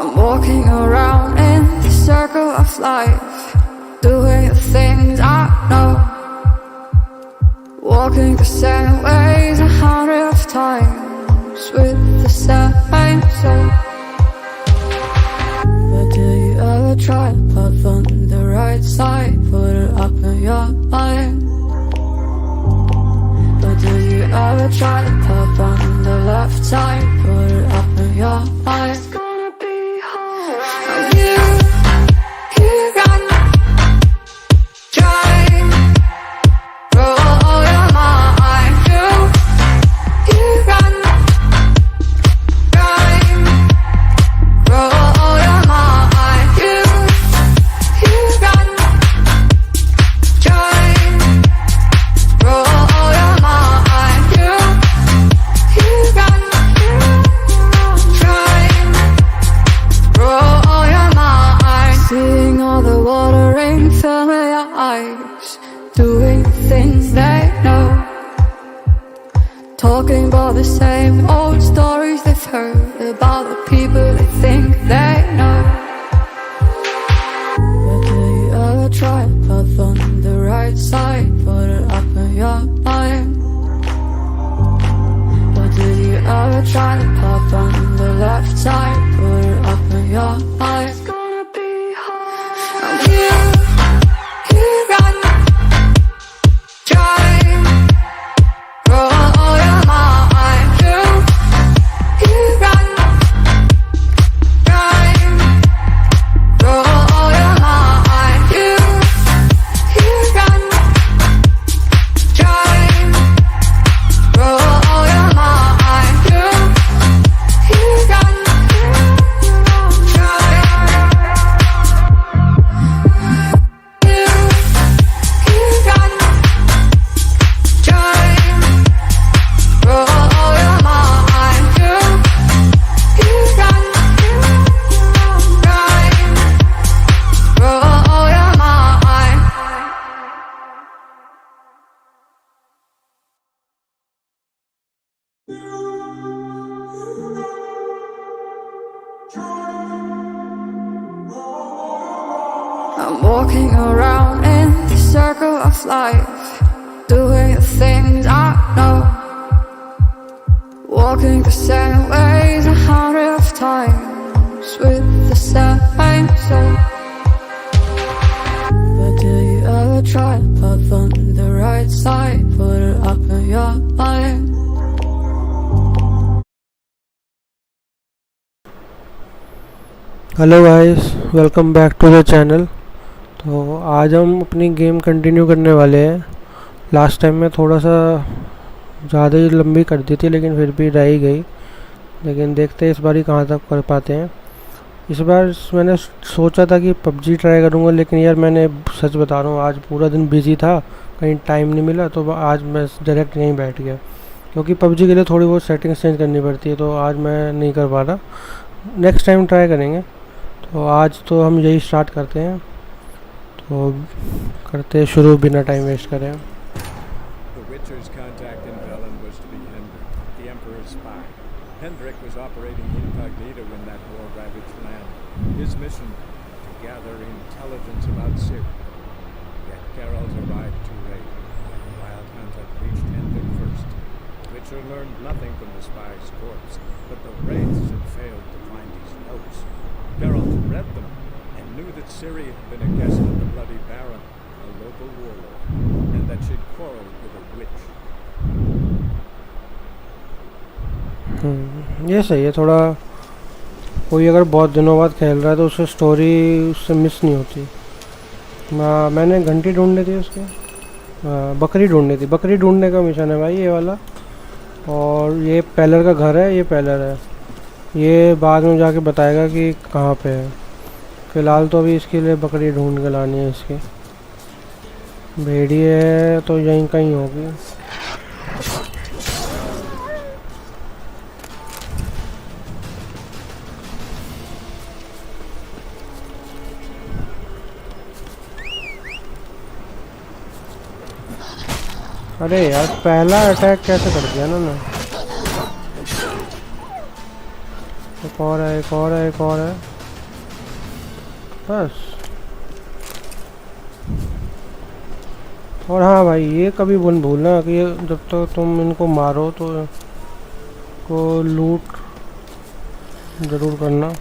I'm walking around in the circle of life, doing the things I know, walking the same ways 100 times with the same soul. But do you ever try to puff on the right side, put it up in your mind? But do you ever try to puff on the left side, put it up in your mind? It's gonna be alright. You got try roll your mind. You got try roll your mind. You got try roll your mind. You got try roll your mind. Seeing all the watering fill your eyes, doing things they know, talking about the same old stories they've heard about the people they think they know. But do you ever try to puff on the right side, put it up in your mind? But do you ever try to puff on the left side, put it up in your mind? It's gonna be hard. You got try roll your mind. You got try roll your mind. You got try roll your mind. You got try. You got try roll your mind. You got try roll your mind. I'm walking around in the circle of life, doing the things I know, walking the same ways 100 times with the same soul. But do you ever try to puff on the right side, put it up in your mind? Hello guys, welcome back to the channel. तो आज हम अपनी game continue करने वाले हैं। Last time में थोड़ा सा ज़्यादा ही लंबी कर दी थी, लेकिन फिर भी रह ही गई। लेकिन देखते हैं इस बार ही कहाँ तक कर पाते हैं। इस बार मैंने सोचा था कि पबजी ट्राई करूँगा, लेकिन यार मैंने सच बता रहा हूँ, आज पूरा दिन बिजी था, कहीं टाइम नहीं मिला, तो आज मैं डायरेक्ट यहीं बैठ गया। क्योंकि पबजी के लिए थोड़ी बहुत सेटिंग्स चेंज करनी पड़ती है, तो आज मैं नहीं कर पा रहा। नेक्स्ट टाइम ट्राई करेंगे। तो आज तो हम यही स्टार्ट करते हैं, तो करते शुरू बिना टाइम वेस्ट करें। The Witcher's contact in Velen was to be Hendrik, the Emperor's spy. Hendrik was operating incognito in that war-ravaged land. His mission, to gather intelligence about Ciri. Yet Geralt arrived too late. The Wild Hunt had reached Hendrik first. Witcher learned nothing from the spy's corpse, but the wraiths had failed to find his notes. Geralt read them and knew that Ciri had been a guest of the Bloody Baron, a local warlord, and that she'd quarreled with a witch. ये सही है। थोड़ा कोई अगर बहुत दिनों बाद खेल रहा है तो उससे स्टोरी उससे मिस नहीं होती। मैंने घंटी ढूंढनी थी उसके, बकरी ढूंढनी थी। बकरी ढूंढने का मिशन है भाई ये वाला। और ये पेलर का घर है, ये पेलर है। ये बाद में जाके बताएगा कि कहाँ पे है। फ़िलहाल तो अभी इसके लिए बकरी ढूंढ के लानी है। इसकी भेड़िए है तो यहीं कहीं होगी। अरे यार, पहला अटैक कैसे कर दिया ना मैं। एक और है, एक और है, एक और है। बस। और हाँ भाई, ये कभी भूलना कि जब तो तुम इनको मारो तो को लूट ज़रूर करना।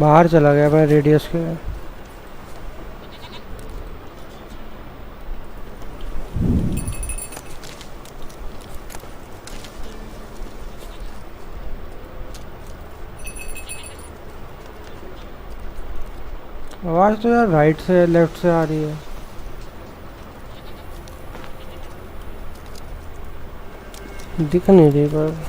बाहर चला गया मैं रेडियस के। आवाज़ तो यार राइट से लेफ्ट से आ रही है। दिख नहीं रही पर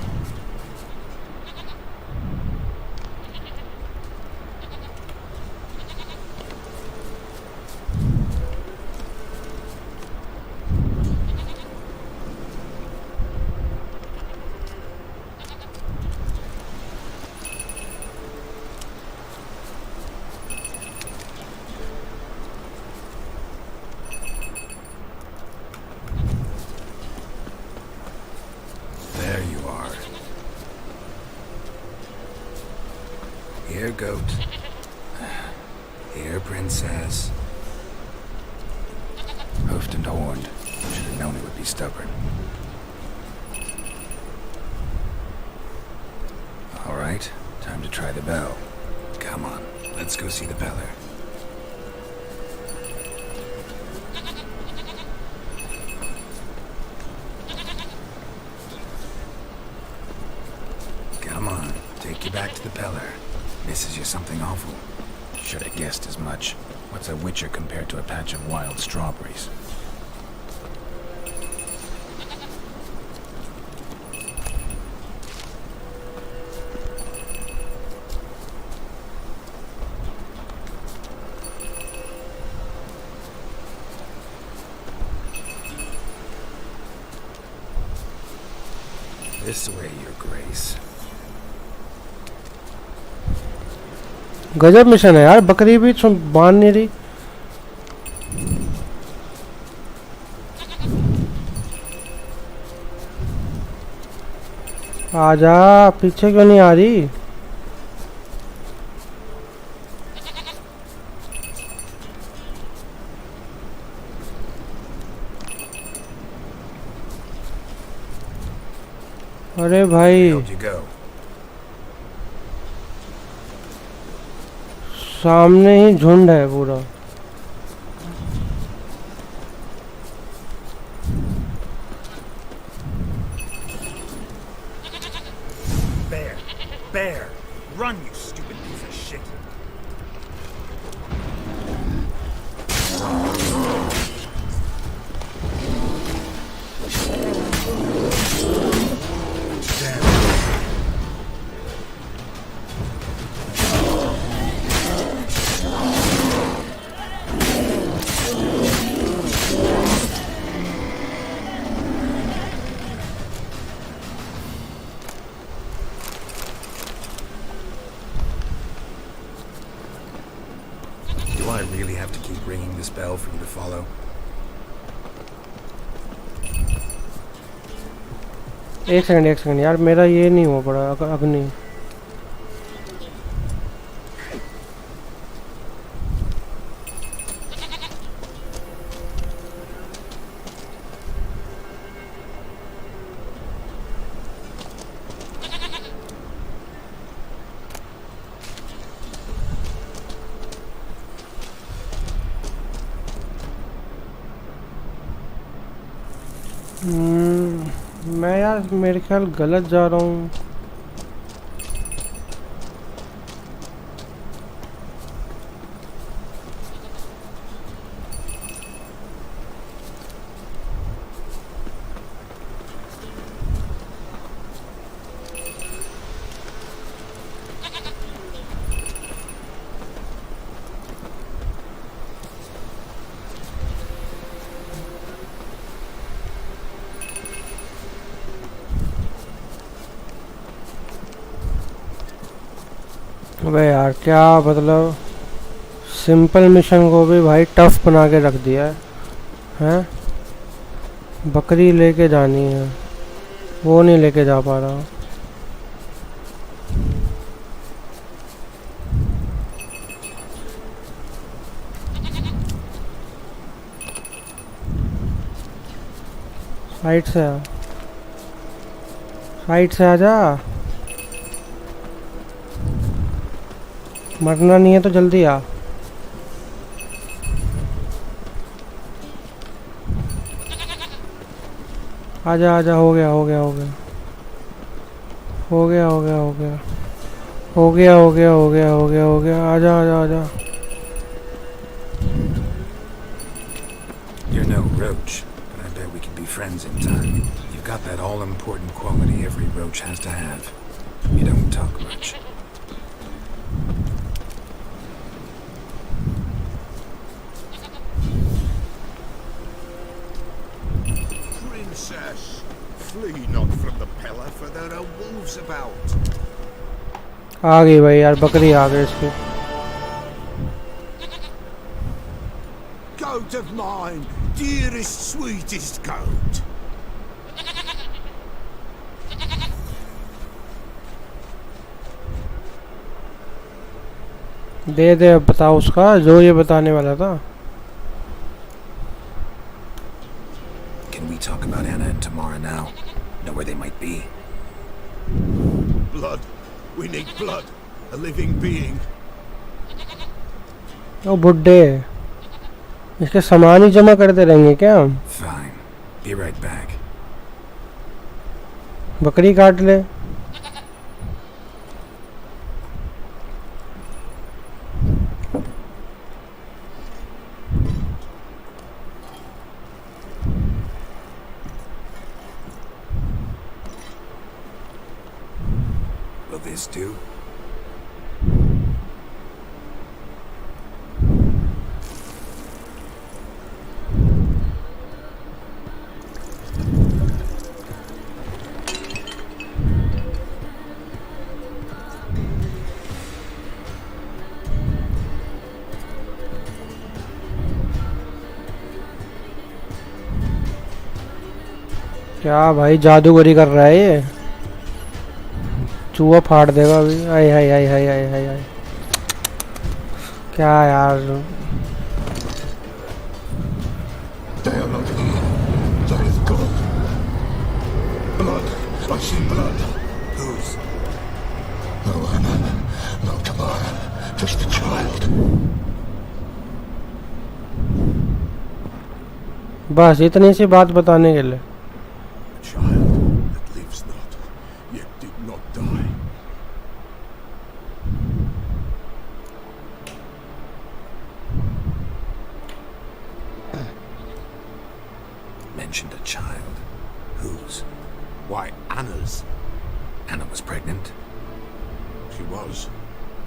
There you are. Here, goat. Here, princess. Hoofed and horned. Should have known it would be stubborn. All right, time to try the bell. Come on, let's go see the Peller. Come on, take you back to the Peller. Misses you something awful. Should have guessed as much. What's a witcher compared to a patch of wild strawberries? This way, Your Grace. गजब mission है यार। बकरी भी बांध नहीं रही। आजा, पीछे क्यों नहीं आ रही? अरे भाई, Where'd you go? सामने ही झुंड है पूरा। Bear! Bear! Run, you stupid piece of shit! Do I really have to keep ringing this bell for you to follow? एक सेकंड यार, मेरा ये नहीं हुआ पड़ा अग्नि। मैं यार मेरे ख्याल गलत जा रहा हूँ। अबे यार क्या मतलब सिंपल मिशन को भी भाई टफ बना के रख दिया है हैं। बकरी लेके जानी है, वो नहीं लेके जा पा रहा। साइड से आ, साइड से आ जा। मरना नहीं है तो जल्दी आ। आजा आजा, हो गया हो गया हो गया हो गया हो गया हो गया हो गया हो गया हो गया हो गया हो गया। आजा आजा आजा। You're no roach, but I bet we can be friends in time. You've got that all-important quality every roach has to have. You don't talk much. Princess, flee not from the pillar, for there are wolves about. आ गई भाई यार, बकरी आ गई इसकी। Goat of mine, dearest, sweetest goat. दे दे अब, बताओ उसका जो ये बताने वाला था। Can we talk about Anna and Tamara now? Know where they might be? Blood. We need blood. A living being. ओ बुड्ढे, इसके सामान ही जमा करते रहेंगे क्या हम? Fine. Be right back. बकरी काट ले। Will this do? क्या भाई जादूगरी कर रहा है ये? चूहा फाड़ देगा अभी। आय हाय हाय हाय हाय हाय हाय। क्या यार, They are not here. There is God. Blood. I see blood. Whose? No Anna. No Tamara. Just the child. बस इतनी सी बात बताने के लिए। A child that lives not, yet did not die. Mentioned a child. Whose? Why, Anna's. Anna was pregnant? She was.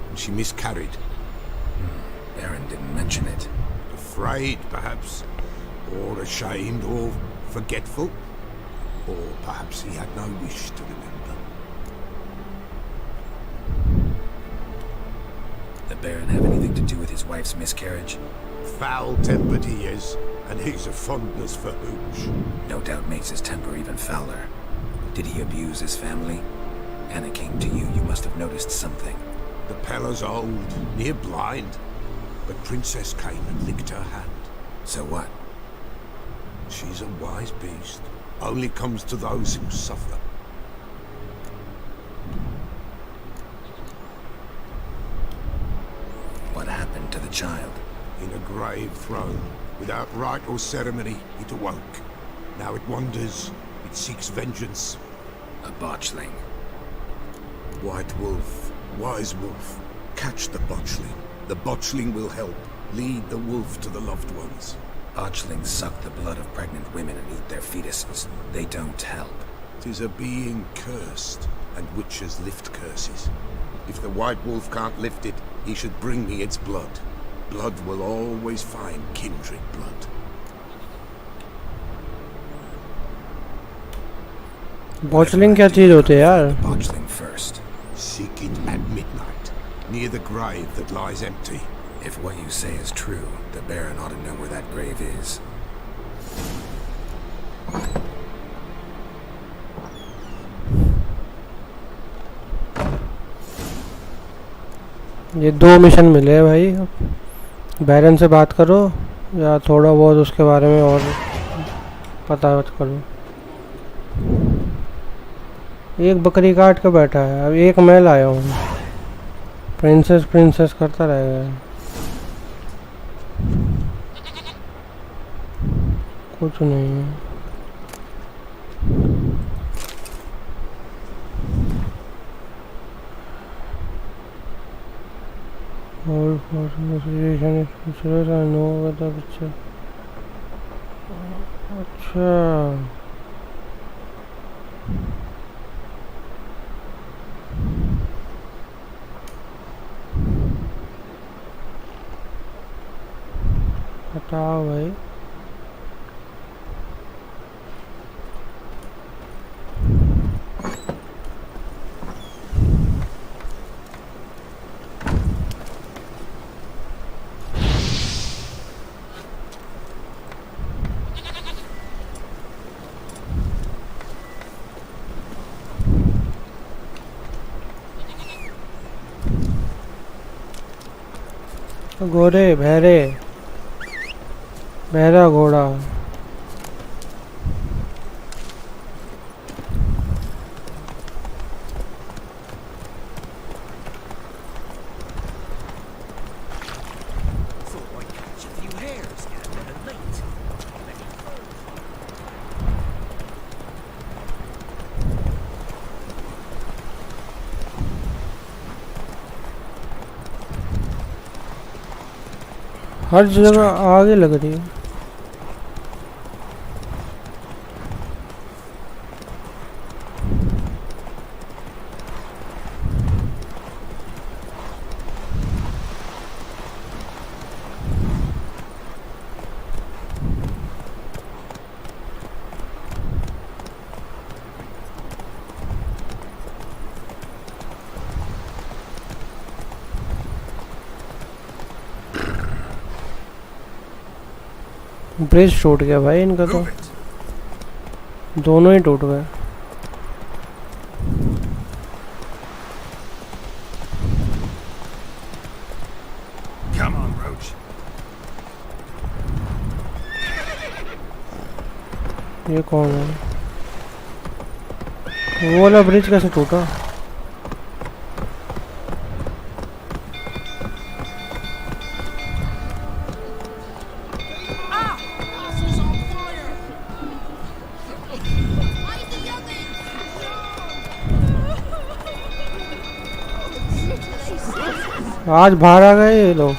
And she miscarried. Baron didn't mention it. Afraid, perhaps. Or ashamed, or forgetful. Or perhaps he had no wish to remember. The Baron have anything to do with his wife's miscarriage? Foul-tempered he is, and he's a fondness for hooch. No doubt makes his temper even fouler. Did he abuse his family? Anna came to you, you must have noticed something. The Peller's old, near blind, but Princess came and licked her hand. So what? She's a wise beast, only comes to those who suffer. What happened to the child? In a grave thrown, without rite or ceremony, it awoke. Now it wanders, it seeks vengeance. A botchling. White wolf, wise wolf, catch the botchling. The botchling will help, lead the wolf to the loved ones. Botchlings suck the blood of pregnant women and eat their fetuses. They don't help. 'Tis a being cursed, and witches lift curses. If the white wolf can't lift it, he should bring me its blood. Blood will always find kindred blood. बॉचलिंग क्या चीज होती है यार? Botchling first. Seek it at midnight, near near the grave that lies empty. If what you say is true, the Baron ought to know where that grave is. ये 2 mission मिले हैं भाई। बैरन से बात करो या थोड़ा बहुत उसके बारे में और पता करो। एक बकरी काट के बैठा है, अब एक मैं लाया हूँ। प्रिंसेस करता रहेगा। कुछ नहीं है। और अच्छा हटाओ भाई। घोड़े बहरा घोड़ा। हर जगह आगे लग रही है। ब्रिज टूट गया भाई इनका, तो दोनों ही टूट गए। Come on, Roach. ये कौन है? वो वाला ब्रिज कैसे टूटा? आज बाहर आ गए ये लोग,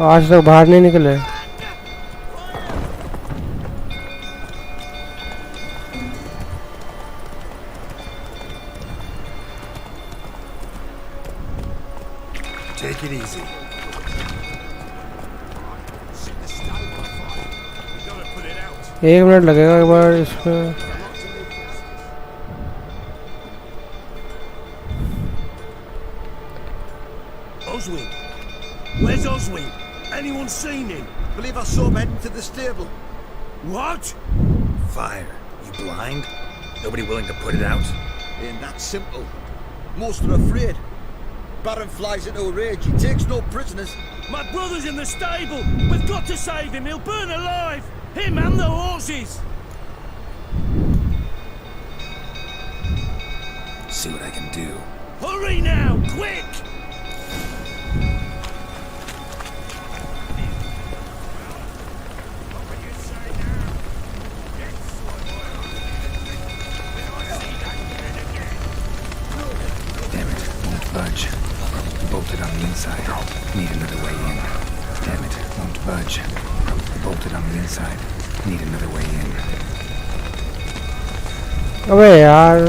आज तक बाहर नहीं निकले। Take it easy. 1 मिनट लगेगा एक बार इसमें। Oswin? Where's Oswin? Anyone seen him? Believe I saw him heading to the stable. What? Fire. You blind? Nobody willing to put it out? Ain't that simple. Most are afraid. Baron flies into a rage. He takes no prisoners. My brother's in the stable. We've got to save him. He'll burn alive. Him and the horses. See what I can do. Hurry now, quick! Budge. Bolted on the inside. Need another way in. Damn it, won't budge. Bolted on the inside. Need another way in. अबे यार,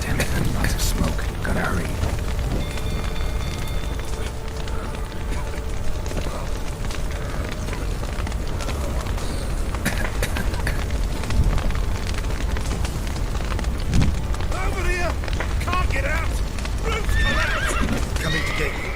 Damn it, lots of smoke. Gotta hurry. Over here! Can't get out! Coming to get you.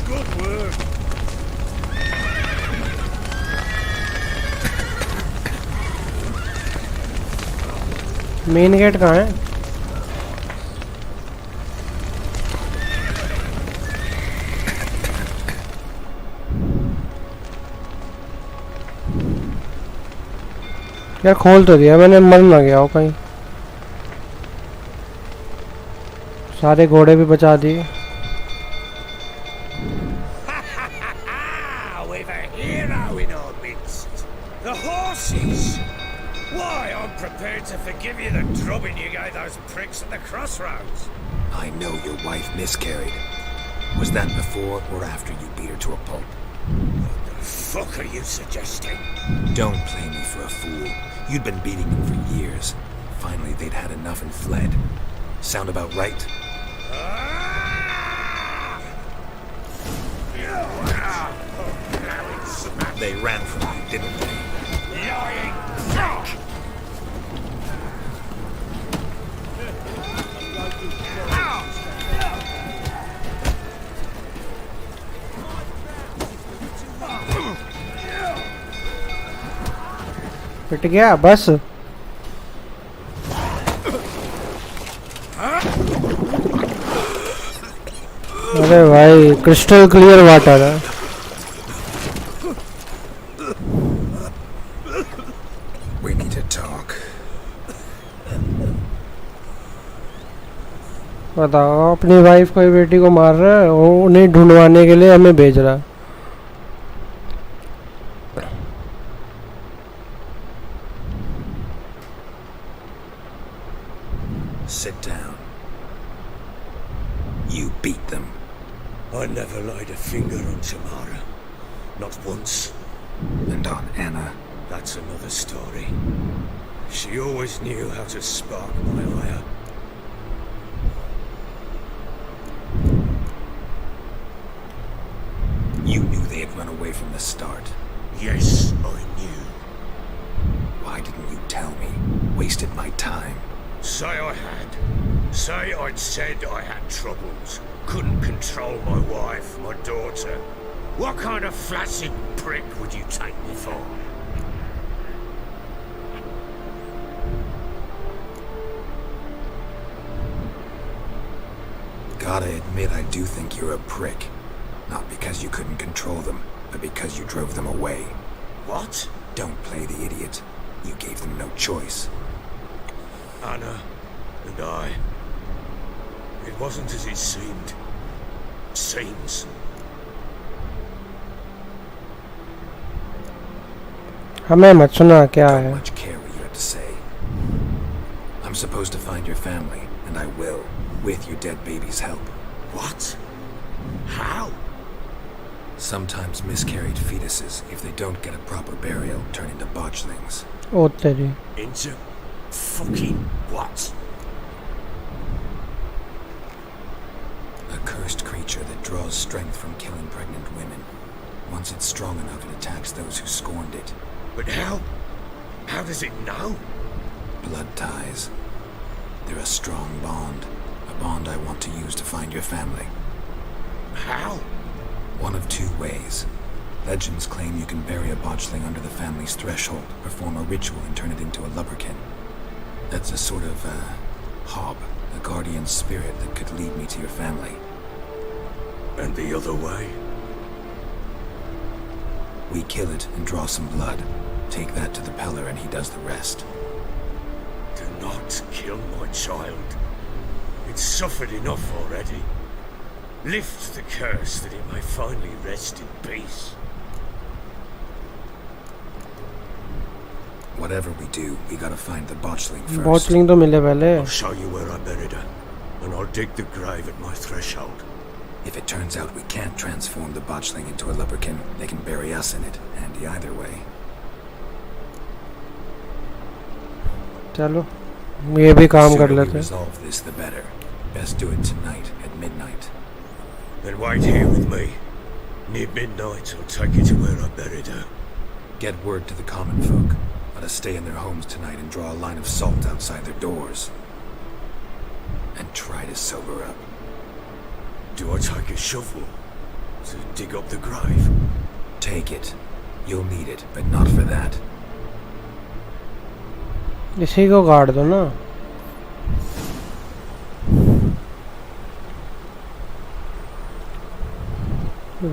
Good work. Main gate कहाँ है? यार खोल तो दिया मैंने, मर ना गया हो कहीं। सारे घोड़े भी बचा दिए। We've a hero in our midst. The horses. Why, I'm prepared to forgive you the drubbing you gave those pricks at the crossroads. I know your wife miscarried. Was that before or after you beat her to a pulp? What the fuck are you suggesting? Don't play me for a fool. You'd been beating them for years. Finally, they'd had enough and fled. Sound about right? They ran from you, didn't they? Lying fuck! पिट गया बस। अरे भाई crystal clear water है। We need to talk. बताओ, अपनी wife को बेटी को मार रहा है, वो उन्हें ढूंढवाने के लिए हमें भेज रहा है। Sit down. You beat them. I never laid a finger on Tamara. Not once. And on Anna. That's another story. She always knew how to spark my ire. You knew they had run away from the start. Yes, I knew. Why didn't you tell me? Wasted my time. Say I had. Say I'd said I had troubles. Couldn't control my wife, my daughter. What kind of flaccid prick would you take me for? Gotta admit, I do think you're a prick. Not because you couldn't control them, but because you drove them away. What? Don't play the idiot. You gave them no choice. Anna and I. It wasn't as it seemed. Seems. हमें मत सुना क्या Don't है। much care what you have to say. I'm supposed to find your family, and I will, with your dead baby's help. What? How? Sometimes miscarried fetuses, if they don't get a proper burial, turn into botchlings. ओ तेरी। Into fucking what? A cursed creature that draws strength from killing pregnant women. Once it's strong enough, it attacks those who scorned it. But how? How does it know? Blood ties. They're a strong bond. A bond I want to use to find your family. How? One of two ways. Legends claim you can bury a botchling under the family's threshold, perform a ritual, and turn it into a lubberkin. That's a sort of, hob, a guardian spirit that could lead me to your family. And the other way? We kill it and draw some blood. Take that to the Peller and he does the rest. Do not kill my child. It's suffered enough already. Lift the curse that it may finally rest in peace. Whatever we do, we gotta find the botchling first. बॉचलिंग तो मिले पहले। I'll show you where I buried her, and I'll dig the grave at my threshold. If it turns out we can't transform the botchling into a lubberkin, they can bury us in it. Handy either way. चलो ये भी काम कर Sooner we लेते हैं। resolve this, the better. Best do it tonight at midnight. Then wait here with me. Near midnight, I'll take you to where I buried her. Get word to the common folk. Let us stay in their homes tonight and draw a line of salt outside their doors. And try to sober up. Do I take a shovel to dig up the grave? Take it. You'll need it, but not for that. इसी को गाड़ दो ना.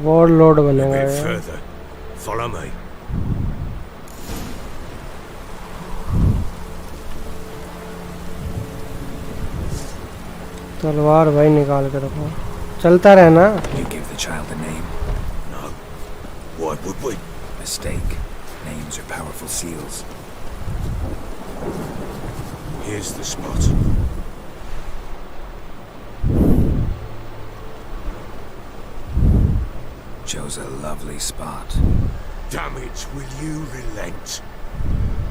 Warlord A बनेगा bit यार. further. Follow me. तलवार भाई निकाल के रखो. चलता रहना. You give the child a name. No. Why would we? Mistake. Names are powerful seals. Here's the spot. Chose a lovely spot. Damn it, will you relent?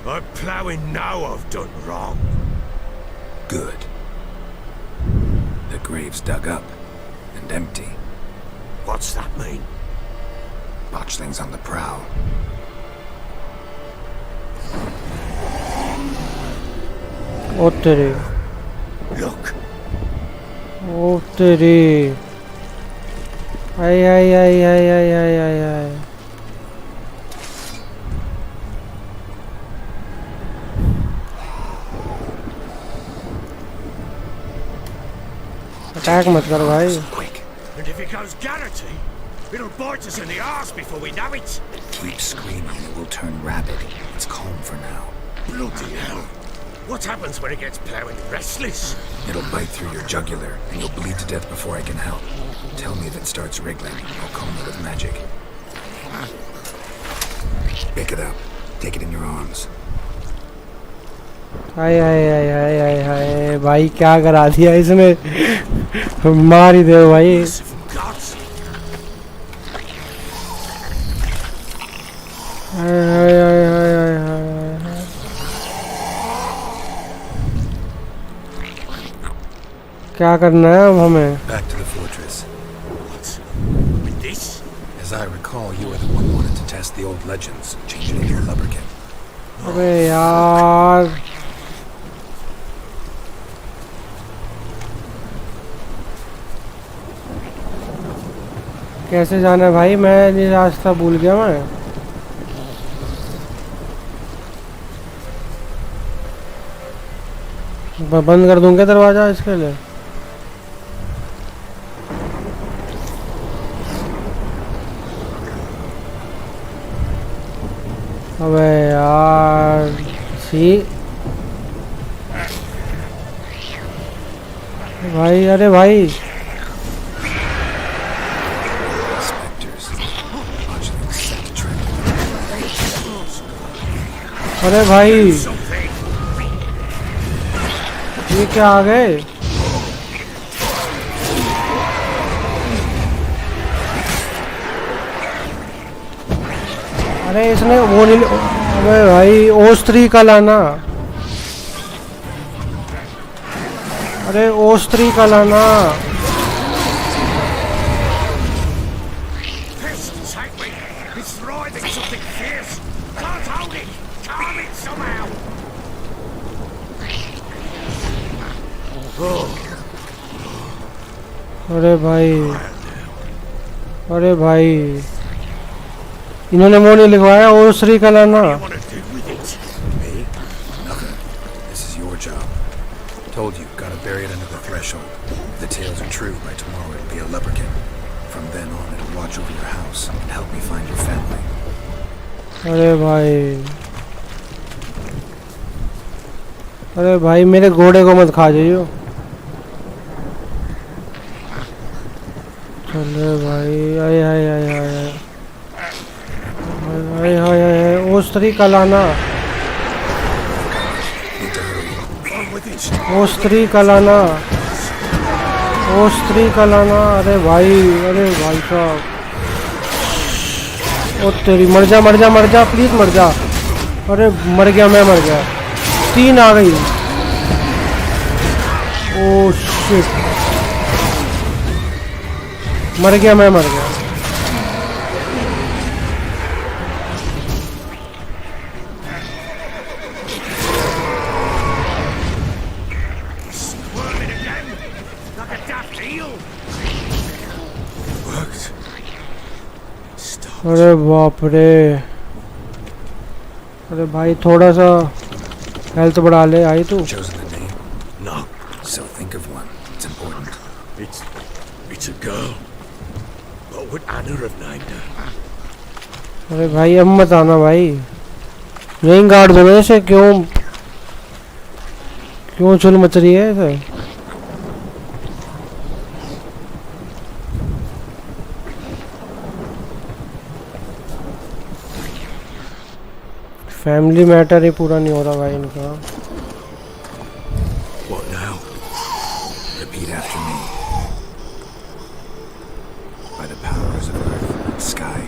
I'm ploughing now I've done wrong. Good. The grave's dug up and empty. What's that mean? Botchling's on the prowl. ओ तेरी. Look, ओ तेरी. आई आई आई आई आई आई आई आई. Attack मत कर भाई. Quick. and if it goes Garrity, it'll bite us in the arse before we know it. Keep screaming, it will turn rabid. It's calm for now. Bloody hell. What happens when it gets ploughing restless? It'll bite through your jugular, and you'll bleed to death before I can help. Tell me if it starts wriggling. I'll calm it with magic. Pick it up. Take it in your arms. हाय हाय हाय हाय हाय हाय भाई क्या करा दिया इसने. मार ही दे भाई. Gods. हाय हाय हाय हाय हाय हाय. क्या करना है अब हमें. Back to the fortress. What? With this? As I recall, you are the one wanted to test the old legends, change it into a lubberkin. अबे यार. कैसे जाना है भाई. मैं ये रास्ता भूल गया मैं. बंद कर दूंगा दरवाजा इसके लिए. अबे यार. सी भाई. अरे भाई. Spectres. Botchling's set trap. अरे भाई Something. ये क्या आ गए. अरे इसने वो नहीं. अबे भाई ओस्त्री का लाना. अरे ओस्त्री का लाना. Pissed, take me. It's writhing something fierce. Can't hold it. Calm it somehow. अरे भाई. अरे भाई इन्होंने वो नहीं लिखवाया ओस्त्री का लाना. What to do with it? Me? Nothing. This is your job. Told you, gotta bury it under the threshold. If the tales are true, by tomorrow it'll be a lubberkin. From then on, it'll watch over your house and help me find your family. अरे भाई. अरे भाई मेरे घोड़े को मत खा जाइयो. चले भाई. आए आए आए आए आए आए आए आए. ओस्त्री का लाना. Need to hurry. On with it. ओस्त्री का लाना. ओस्त्री का लाना. अरे भाई. अरे भाई साहब. ओ तेरी. मर जा मर जा मर जा प्लीज मर जा. अरे मर गया. मैं मर गया. 3 आ गई. Oh shit. मर गया, मैं मर गया। Squirming again, like a daft eel. Worked. Stop. अरे बाप रे, अरे भाई थोड़ा सा हेल्थ बढ़ा ले। आई तू? Chosen a name? No, So think of one. It's important. it's a girl. What would Anna have named her? अरे भाई अब मत आना भाई, यहीं गाड़ दो ऐसे। क्यों क्यों चुल मच रही है ऐसे? फैमिली मैटर ही पूरा नहीं हो रहा भाई इनका। What now? Repeat after me. By the powers of earth and sky.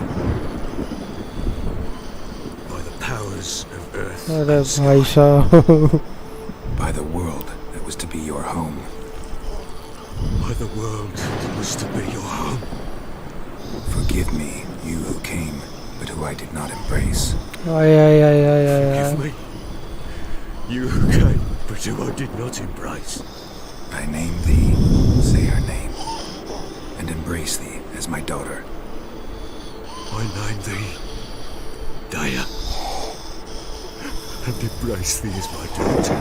By the powers of earth. अरे भाई साहब, By the world that was to be your home. By the world that was to be your home. Forgive me, you who came, but who I did not embrace. I I I I I I. Give me. You who came, but who I did not embrace. I name thee, say her name, and embrace thee as my daughter. I name thee Daya, and embrace thee as my daughter.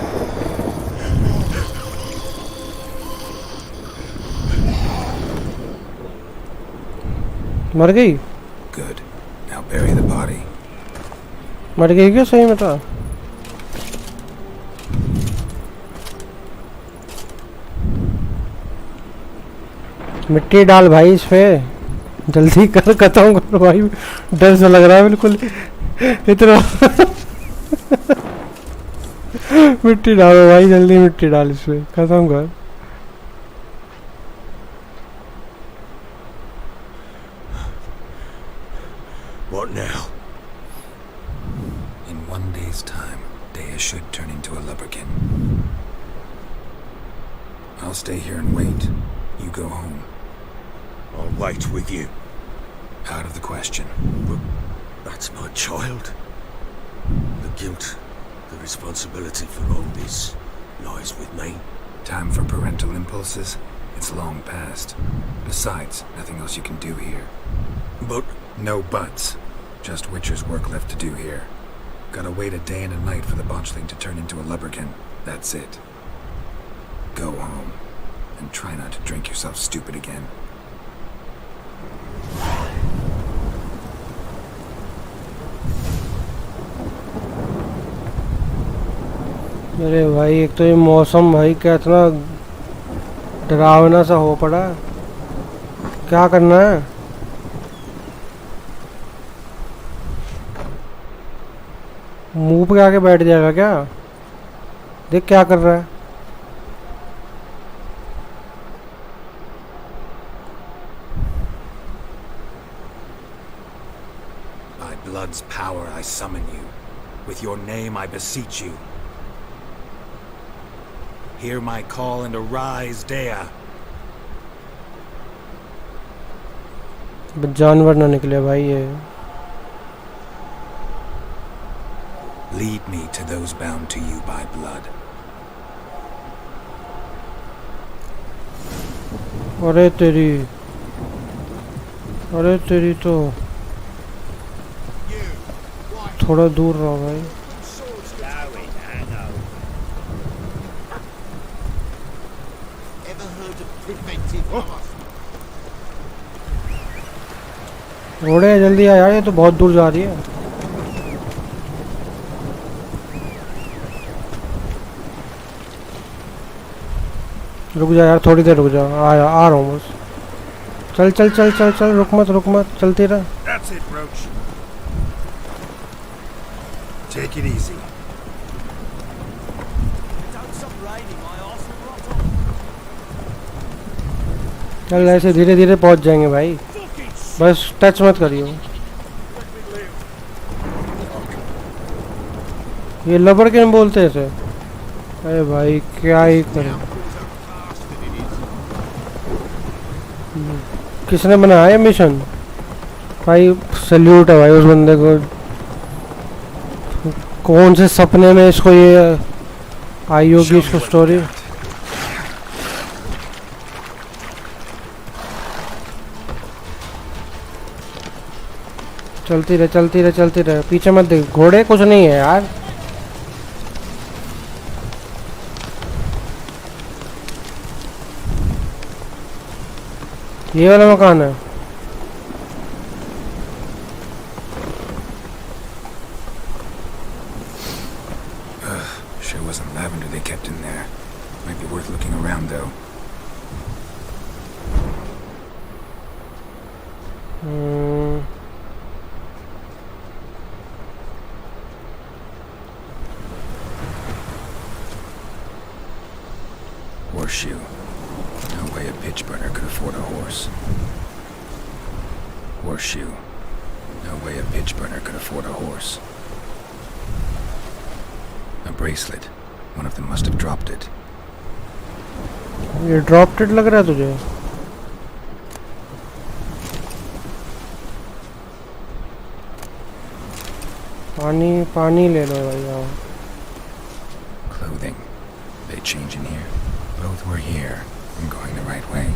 मर गई? Good. Now bury the body. मर गई क्या सही में? तो मिट्टी डाल भाई इस पे, जल्दी कर, खत्म कर भाई, डर सा लग रहा है बिल्कुल इतना। मिट्टी डालो भाई, जल्दी मिट्टी डाल इस पे, खत्म कर। What now? In 1 day's time, Dea should turn into a lubberkin. I'll stay here and wait. You go home. I'll wait with you. Out of the question. But that's my child. The guilt, the responsibility for all this lies with me. Time for parental impulses? It's long past. Besides, nothing else you can do here. But No buts. Just Witcher's work left to do here. Gotta wait a day and a night for the botchling to turn into a lubberkin. That's it. Go home. And try not to drink yourself stupid again. अरे भाई एक तो ये मौसम भाई क्या इतना डरावना सा हो पड़ा। क्या करना है? मुंह पे आके बैठ जाएगा क्या? देख क्या कर रहा है। By blood's power I summon you. With your name I beseech you. Hear my call and arise, Dea. जानवर ना निकले भाई ये। Lead me to those bound to you by blood. अरे तेरी तो थोड़ा दूर रहो भाई। घोड़े जल्दी आ यार, ये तो बहुत दूर जा रही है। रुक जा यार, थोड़ी देर रुक जा, आ रहा हूँ बस। चल चल चल चल चल, रुक मत, चलती रह। that's it, Roach. Take it easy. चल ऐसे धीरे धीरे पहुंच जाएंगे भाई, बस टच मत करियो। ये लबड़ के बोलते हैं इसे। अरे भाई क्या ही करें, किसने बनाया ये मिशन भाई? सल्यूट है भाई उस बंदे को। कौन से सपने में इसको ये आई होगी इसको स्टोरी। चलती रहे चलती रहे चलती रहे, पीछे मत देख, घोड़े कुछ नहीं है यार। ये वाला मकान है। Sure wasn't lavender they kept in there. Might be worth looking around though. Horseshoe. No way a pitch burner could afford a horse. Horseshoe. No way a pitch burner could afford a horse. A bracelet. One of them must have dropped it. ये dropped it लग रहा है तुझे? पानी ले लो भाई। आओ। Clothing. They change in here. Both were here. I'm going the right way.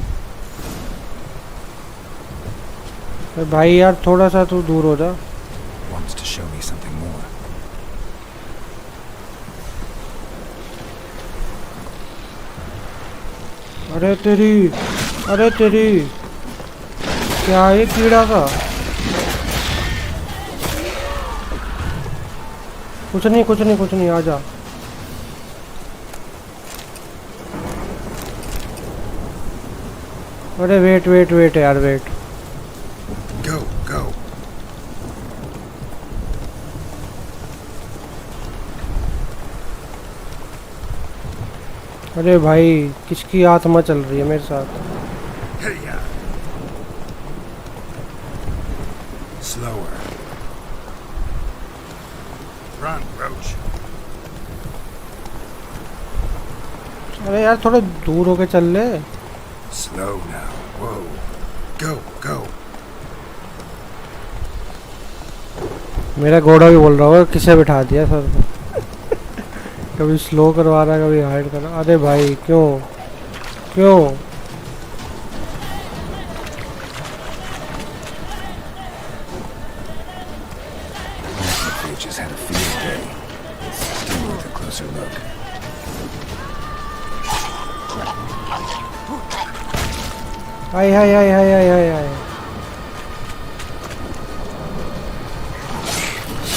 भाई यार थोड़ा सा तू दूर हो जा। Wants to show me something more. अरे तेरी क्या है कीड़ा का? कुछ नहीं आ जा। अरे वेट यार वेट। Go. अरे भाई किसकी आत्मा चल रही है मेरे साथ? Hey-ya. Slower. Run, Roach. अरे यार थोड़ा दूर होके चल ले। Slow now. Whoa. Go. मेरा घोड़ा भी बोल रहा होगा किसे बिठा दिया सर पे। कभी स्लो करवा रहा कभी हाइड कर रहा। अरे भाई क्यों? Just had a field day. Still with a closer look. हाय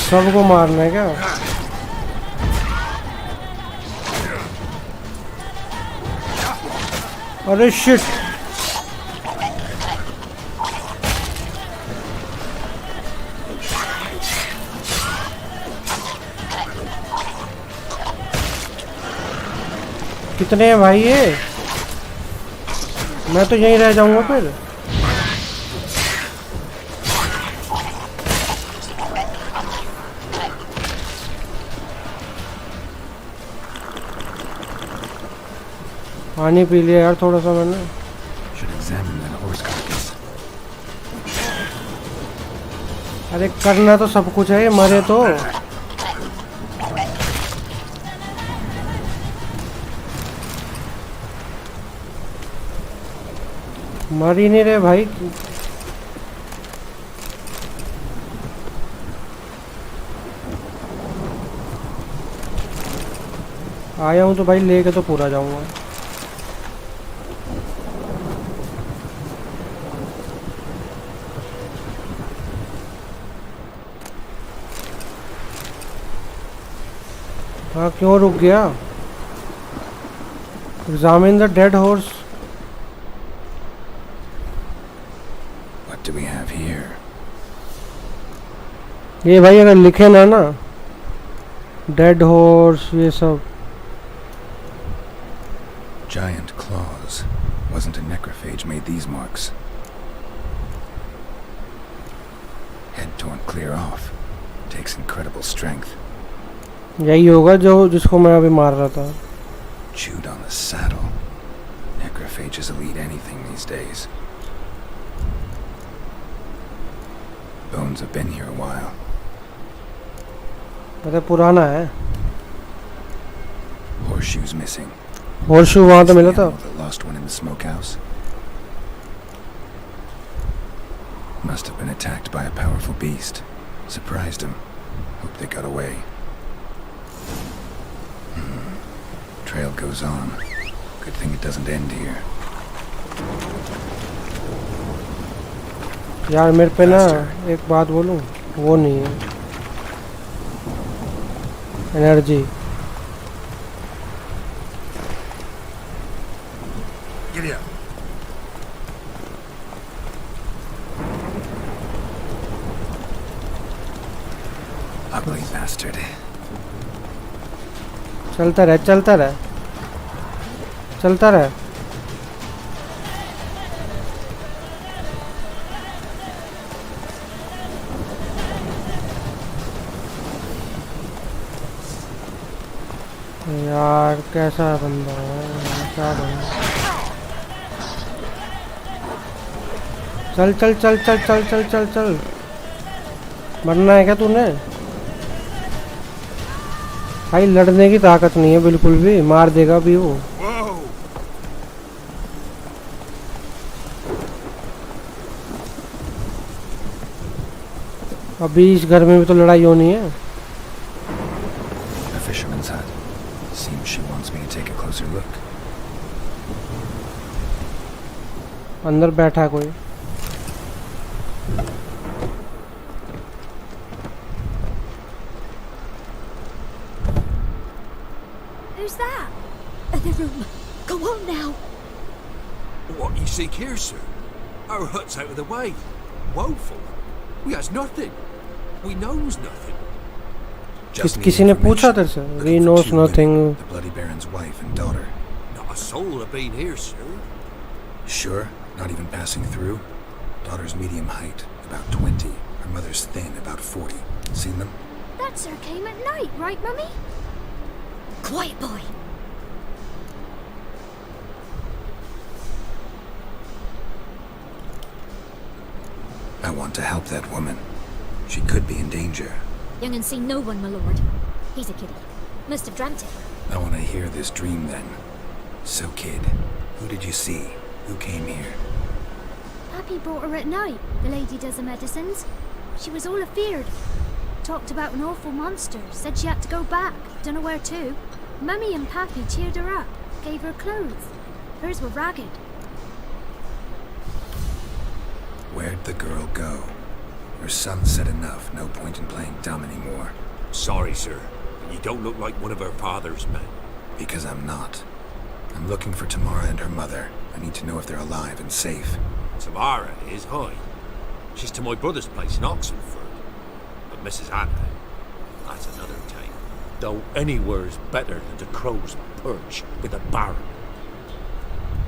सबको मारना है क्या? अरे शिट। कितने हैं भाई ये? मैं तो यहीं रह जाऊंगा फिर। पानी पी लिया यार थोड़ा सा मैंने। Should examine that horse carcass. अरे करना तो सब कुछ है, मरे तो। मर ही नहीं रहे भाई। आया हूँ तो भाई लेके तो पूरा जाऊंगा। हाँ क्यों रुक गया? Examine the dead horse. What do we have here? ये भाई अगर लिखे ना डेड हॉर्स ये सब। Giant claws. Wasn't a necrophage made these marks. Head torn clear off. Takes incredible strength. यही होगा जो जिसको मैं अभी मार रहा था। Chewed on the saddle. Necrophages will eat anything these days. Bones have been here a while. मतलब पुराना है. Horseshoes missing. होर्शू वहाँ तो मिला था. The lost one in the smokehouse. Must have been attacked by a powerful beast. Surprised him. Hope they got away. Trail goes on. Good thing it doesn't end here. यार मेरे पे ना एक बात बोलूं, वो नहीं है energy. Giddy up. Ugly bastard. चलता रहे चलता रहे चलता रहे. यार कैसा बंदा है, क्या बंदा. चल चल चल चल चल चल चल चल. मरना है क्या तूने? भाई लड़ने की ताकत नहीं है बिल्कुल भी, मार देगा भी वो. Whoa! अभी इस घर में भी तो लड़ाई होनी है. A fisherman's hut. Seems she wants me to take a closer look. अंदर बैठा है कोई. Who's that? The room. Go on now. What you seek here, sir? Our hut's out of the way. Woeful. We has nothing. We knows nothing. Just need किसी ने पूछा information. तेरे से? Looking We for knows two women, nothing. The Bloody Baron's wife and daughter. Not a soul have been here, sir. Sure? Not even passing through? Daughter's medium height, about 20. Her mother's thin, about 40. Seen them? That sir came at night, right, Mummy? Quiet, boy. I want to help that woman. She could be in danger. Young and seen no one, my lord. He's a kiddie. Must have dreamt it. I want to hear this dream then. So, kid, who did you see? Who came here? Pappy brought her at night. The lady does the medicines. She was all afeared. Talked about an awful monster. Said she had to go back. Dunno where to. Mummy and Pappy cheered her up. Gave her clothes. Hers were ragged. Where'd the girl go? Her son said enough. No point in playing dumb anymore. Sorry, sir. You don't look like one of her father's men. Because I'm not. I'm looking for Tamara and her mother. I need to know if they're alive and safe. Tamara is, hi. She's to my brother's place in Oxenford. But Mrs. Anna, that's another tale. Though anywhere's better than the Crow's Perch with a Baron.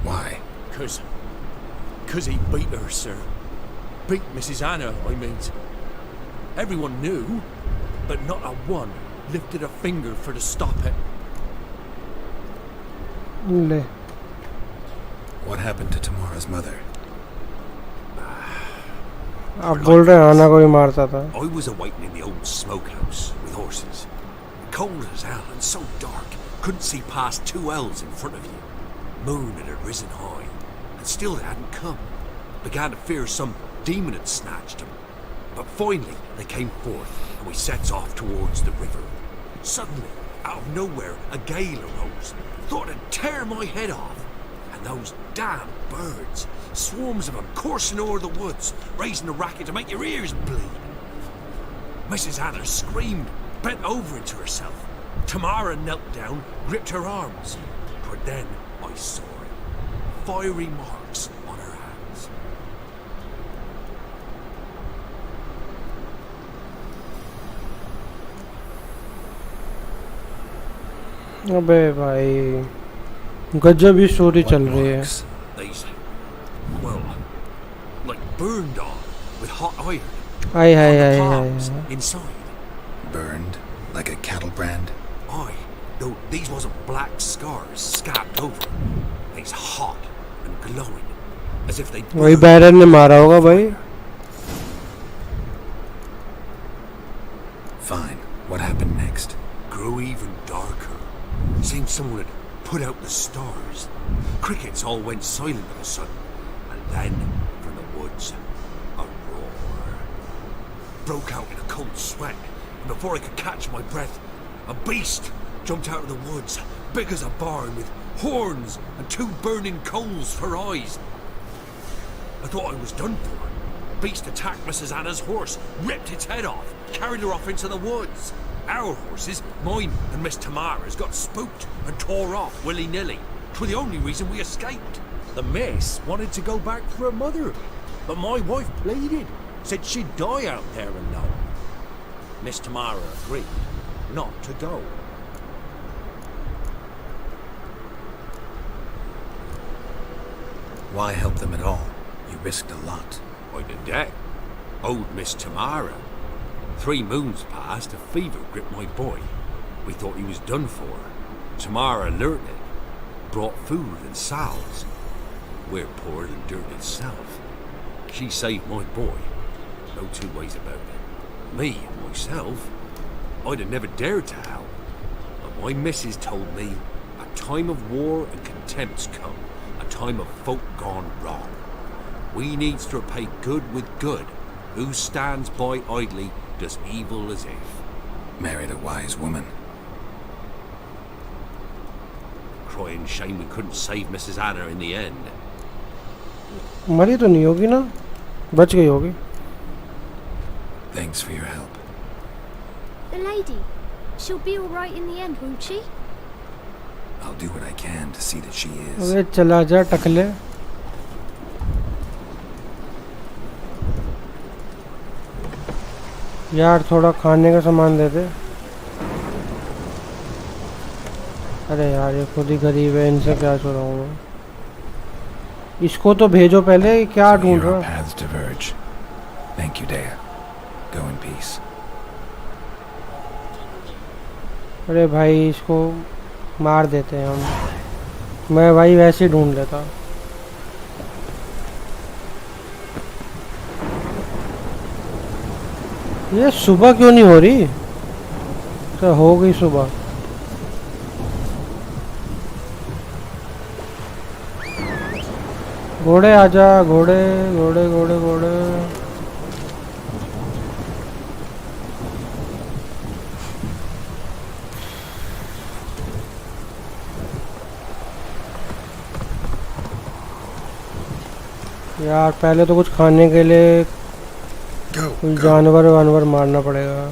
Why? Cause he beat her, sir. Beat Mrs. Anna, I mean. Everyone knew, but not a one lifted a finger for to stop it. ले. What happened to Tamara's mother? आप बोल रहे हैं आना को ही मारता था. I was awaiting in the old smokehouse with horses. Cold as hell and so dark, couldn't see past 2 ells in front of you. Moon had risen high, and still they hadn't come. Began to fear some demon had snatched them. But finally they came forth, and we sets off towards the river. Suddenly, out of nowhere, a gale arose. Thought it'd tear my head off. And those damn birds, swarms of them coursing over the woods, raising a racket to make your ears bleed. Mrs. Anna screamed, bent over into herself. Tamara knelt down, gripped her arms. But then I saw it. Fiery marks on her hands. अबे भाई गजब ही story चल रही है. Marks? These, well, like burned on with hot iron. Hi hi On the hi palms, hi. inside. Burned? Like a cattle brand? Aye, though these wasn't black scars scabbed over. They's hot and glowing, as if they वही बैरन ने मारा होगा भाई. someone had put out the stars. Crickets all went silent of a sudden, and then, from the woods, a roar. Broke out in a cold sweat, and before I could catch my breath, a beast jumped out of the woods, big as a barn, with horns and 2 burning coals for eyes. I thought I was done for. Beast attacked Mrs. Anna's horse, ripped its head off, carried her off into the woods. Our horses, mine and Miss Tamara's, got spooked and tore off willy-nilly. 'Twas the only reason we escaped. The miss wanted to go back for her mother, but my wife pleaded, said she'd die out there alone. Miss Tamara agreed not to go. Why help them at all? You risked a lot. I did that. Old Miss Tamara. 3 moons passed, a fever gripped my boy. We thought he was done for. Tamara learnt it. Brought food and salves. We're poorer than dirt itself. She saved my boy. No 2 ways about it. Me and myself, I'd have never dared to help. But my missus told me a time of war and contempt's come. A time of folk gone wrong. We needs to repay good with good. Who stands by idly does evil as if. Married a wise woman. Crying shame we couldn't save Mrs. Anna in the end. मरी तो नहीं होगी ना, बच गई होगी. Thanks for your help. The lady, she'll be all right in the end, won't she? I'll do what I can to see that she is. अबे चला जा टकले. यार थोड़ा खाने का सामान दे दे. अरे यार ये खुद ही गरीब है, इनसे क्या चुराऊं मैं. इसको तो भेजो पहले, क्या So ढूंढ here रहा. our paths diverge. Thank you, Dea. Go in peace. अरे भाई इसको मार देते हैं हम. मैं भाई वैसे ही ढूंढ लेता. ये सुबह क्यों नहीं हो रही? तो हो गई सुबह. घोड़े आजा, घोड़े घोड़े घोड़े घोड़े. यार पहले तो कुछ खाने के लिए कोई जानवर वानवर मारना पड़ेगा.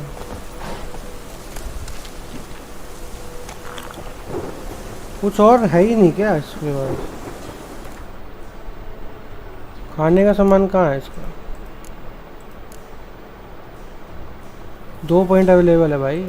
कुछ और है ही नहीं क्या इसके पास? खाने का सामान कहाँ है इसका? 2 पॉइंट अवेलेबल है भाई.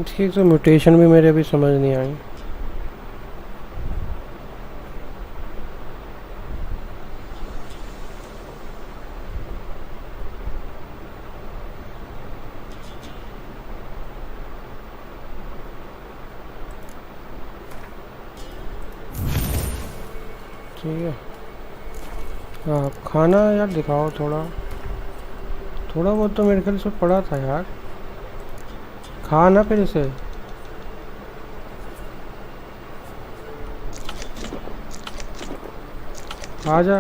ठीक, तो म्यूटेशन भी मेरे अभी समझ नहीं आई. ठीक है. हाँ खाना यार दिखाओ थोड़ा. थोड़ा बहुत तो मेरे ख्याल से पड़ा था यार. खा ना फिर इसे. आ जा.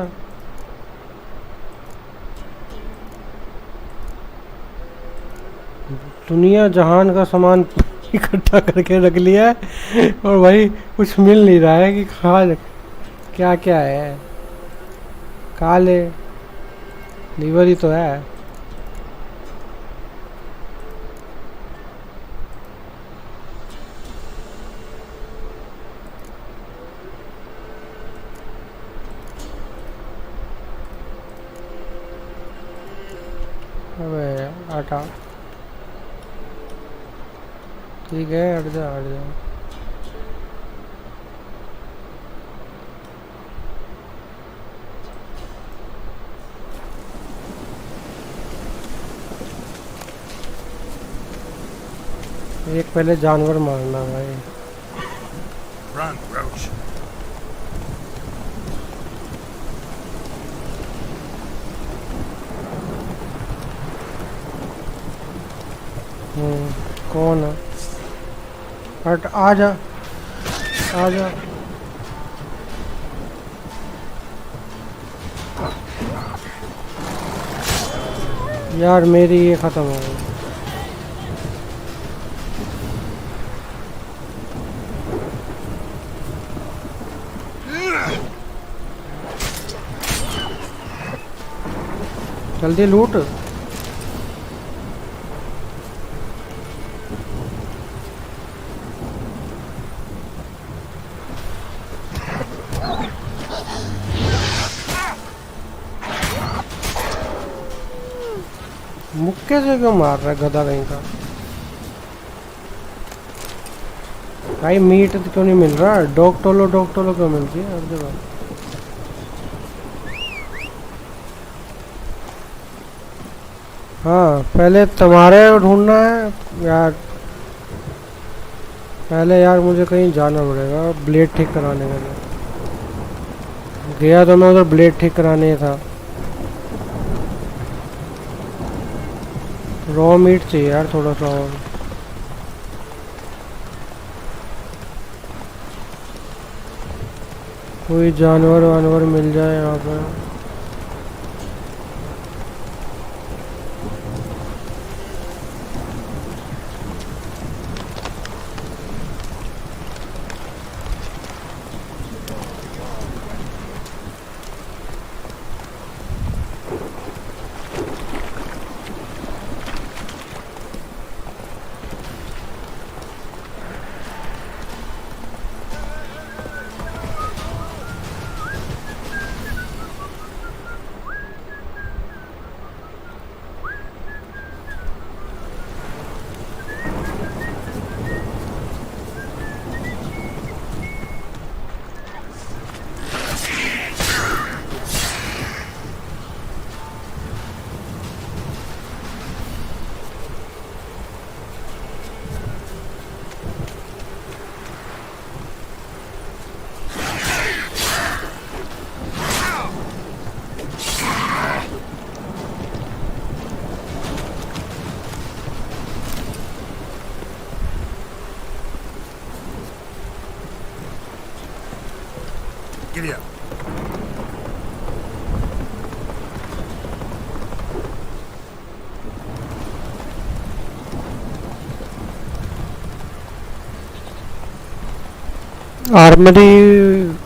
दुनिया जहान का सामान इकट्ठा करके रख लिया है और भाई कुछ मिल नहीं रहा है कि क्या क्या है। काले लीवर ही तो है। अबे आटा ठीक है, हट जा हट जा। एक पहले जानवर मारना भाई। Run, Roach. कौन है? हट, आ जा आ जा। यार मेरी ये खत्म हो गई। जल्दी लूट। मुक्के से क्यों मार रहा है गधा कहीं का? भाई मीट क्यों नहीं मिल रहा? डॉग टोलो क्यों मिलती है हर जगह? हाँ पहले तुम्हारे ढूंढना है यार। पहले यार मुझे कहीं जाना पड़ेगा ब्लेड ठीक कराने के लिए। गया तो मैं उधर ब्लेड ठीक कराने था। रॉ मीट चाहिए यार थोड़ा सा और। कोई जानवर वानवर मिल जाए यहाँ पे। Giddy up. आर्मरी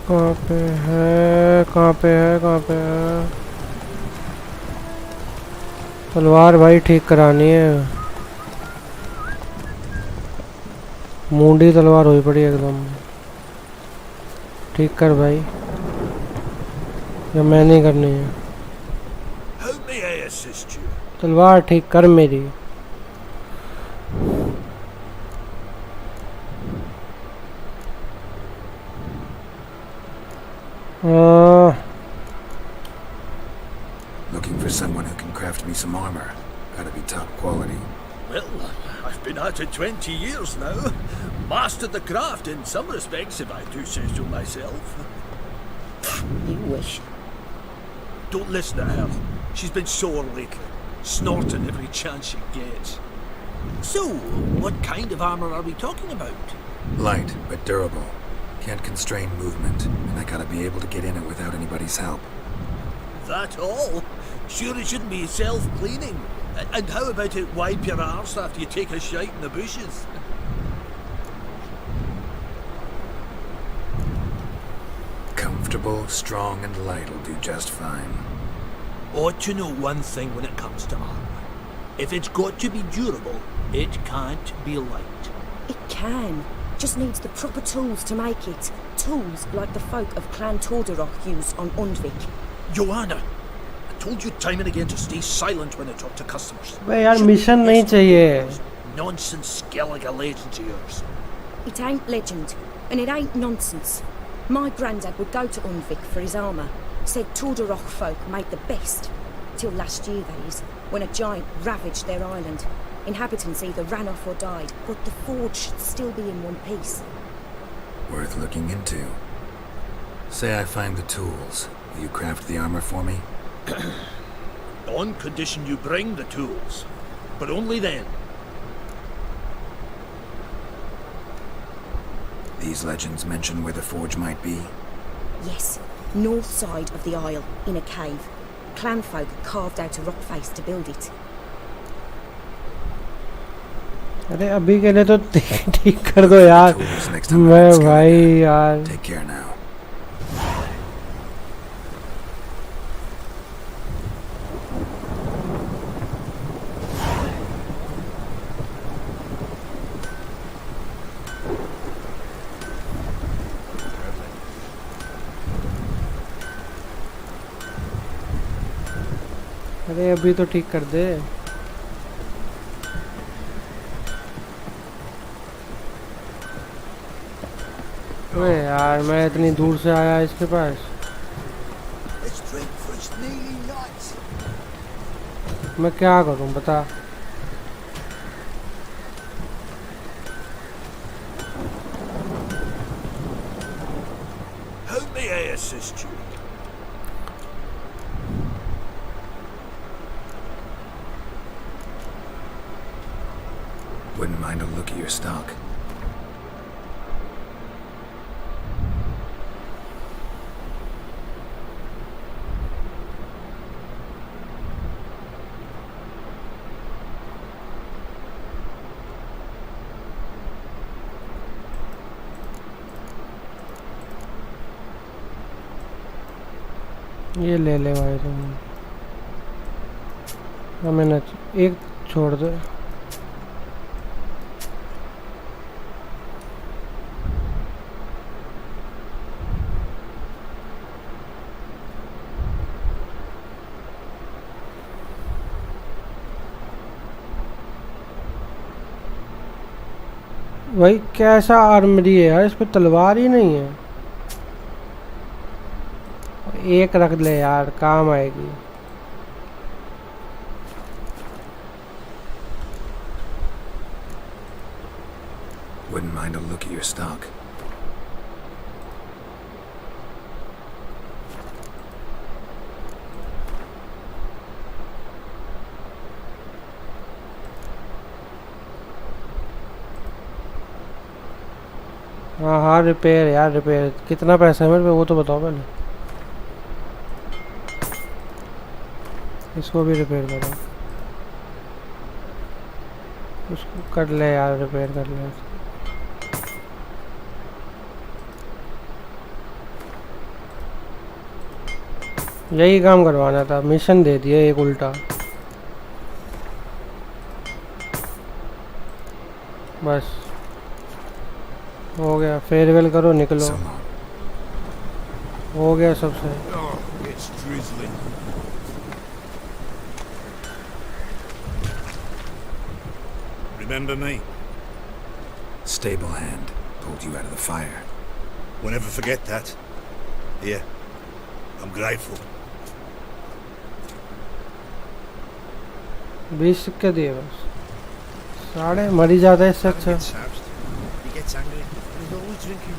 कहाँ पे है? कहाँ पे है? कहाँ पे है? तलवार भाई ठीक करानी है। मुंडी तलवार हुई पड़ी एकदम। ठीक कर भाई, या मैं नहीं करनी है। How may I assist you? तलवार ठीक कर मेरी। Looking for someone who can craft me some armor. Gotta be top quality. Well, I've been at it 20 years now. Mastered the craft in some respects, if I do say so myself. You wish. Don't listen to her. She's been sore lately, snorting every chance she gets. So, what kind of armor are we talking about? Light, but durable. Can't constrain movement, and I gotta be able to get in it without anybody's help. That all? Sure it shouldn't be self-cleaning. And how about it wipe your arse after you take a shite in the bushes? Comfortable, strong, and light will do just fine. Ought to know one thing when it comes to armor. If it's got to be durable, it can't be light. It can. Just needs the proper tools to make it. Tools like the folk of Clan Tordarroch use on Undvik. Joanna, I told you time and again to stay silent when I talk to customers. बे यार mission नहीं चाहिए. Nonsense Skellige legends of yours. It ain't legend, and it ain't nonsense. My granddad would go to Undvik for his armour. Said Tordarroch folk made the best. Till last year, that is, when a giant ravaged their island. Inhabitants either ran off or died, but the forge should still be in one piece. Worth looking into. Say I find the tools. Will you craft the armor for me? On condition you bring the tools. But only then. These legends mention where the forge might be? Yes, north side of the isle, in a cave. Clanfolk carved out a rock face to build it. अरे अभी के लिए तो ठीक कर दो यार. मैं भाई यार. Take care now. अरे अभी तो ठीक कर दे. अरे यार मैं इतनी दूर से आया इसके पास. मैं क्या करूं बता. How may I assist you? Wouldn't mind a look at your stock. ये ले ले भाई तुम. हमें न एक छोड़ दे. भाई कैसा आर्मरी है यार. इस पे तलवार ही नहीं है. एक रख ले यार, काम आएगी. Wouldn't mind a look at your stock. हाँ हाँ रिपेयर यार रिपेयर. कितना पैसा है मेरे पे वो तो बताओ पहले. इसको भी रिपेयर करो. उसको कर ले यार रिपेयर कर ले. यही काम करवाना था. मिशन दे दिया एक उल्टा. बस हो गया. फेयरवेल करो निकलो. हो गया सब सही. Oh, it's drizzling. Remember me? Stable hand. Pulled you out of the fire. We'll never forget that. Here. I'm grateful. 20 सिक्के दिए बस. साढ़े मर ही जाता है इससे अच्छा. He gets angry. He's always drinking.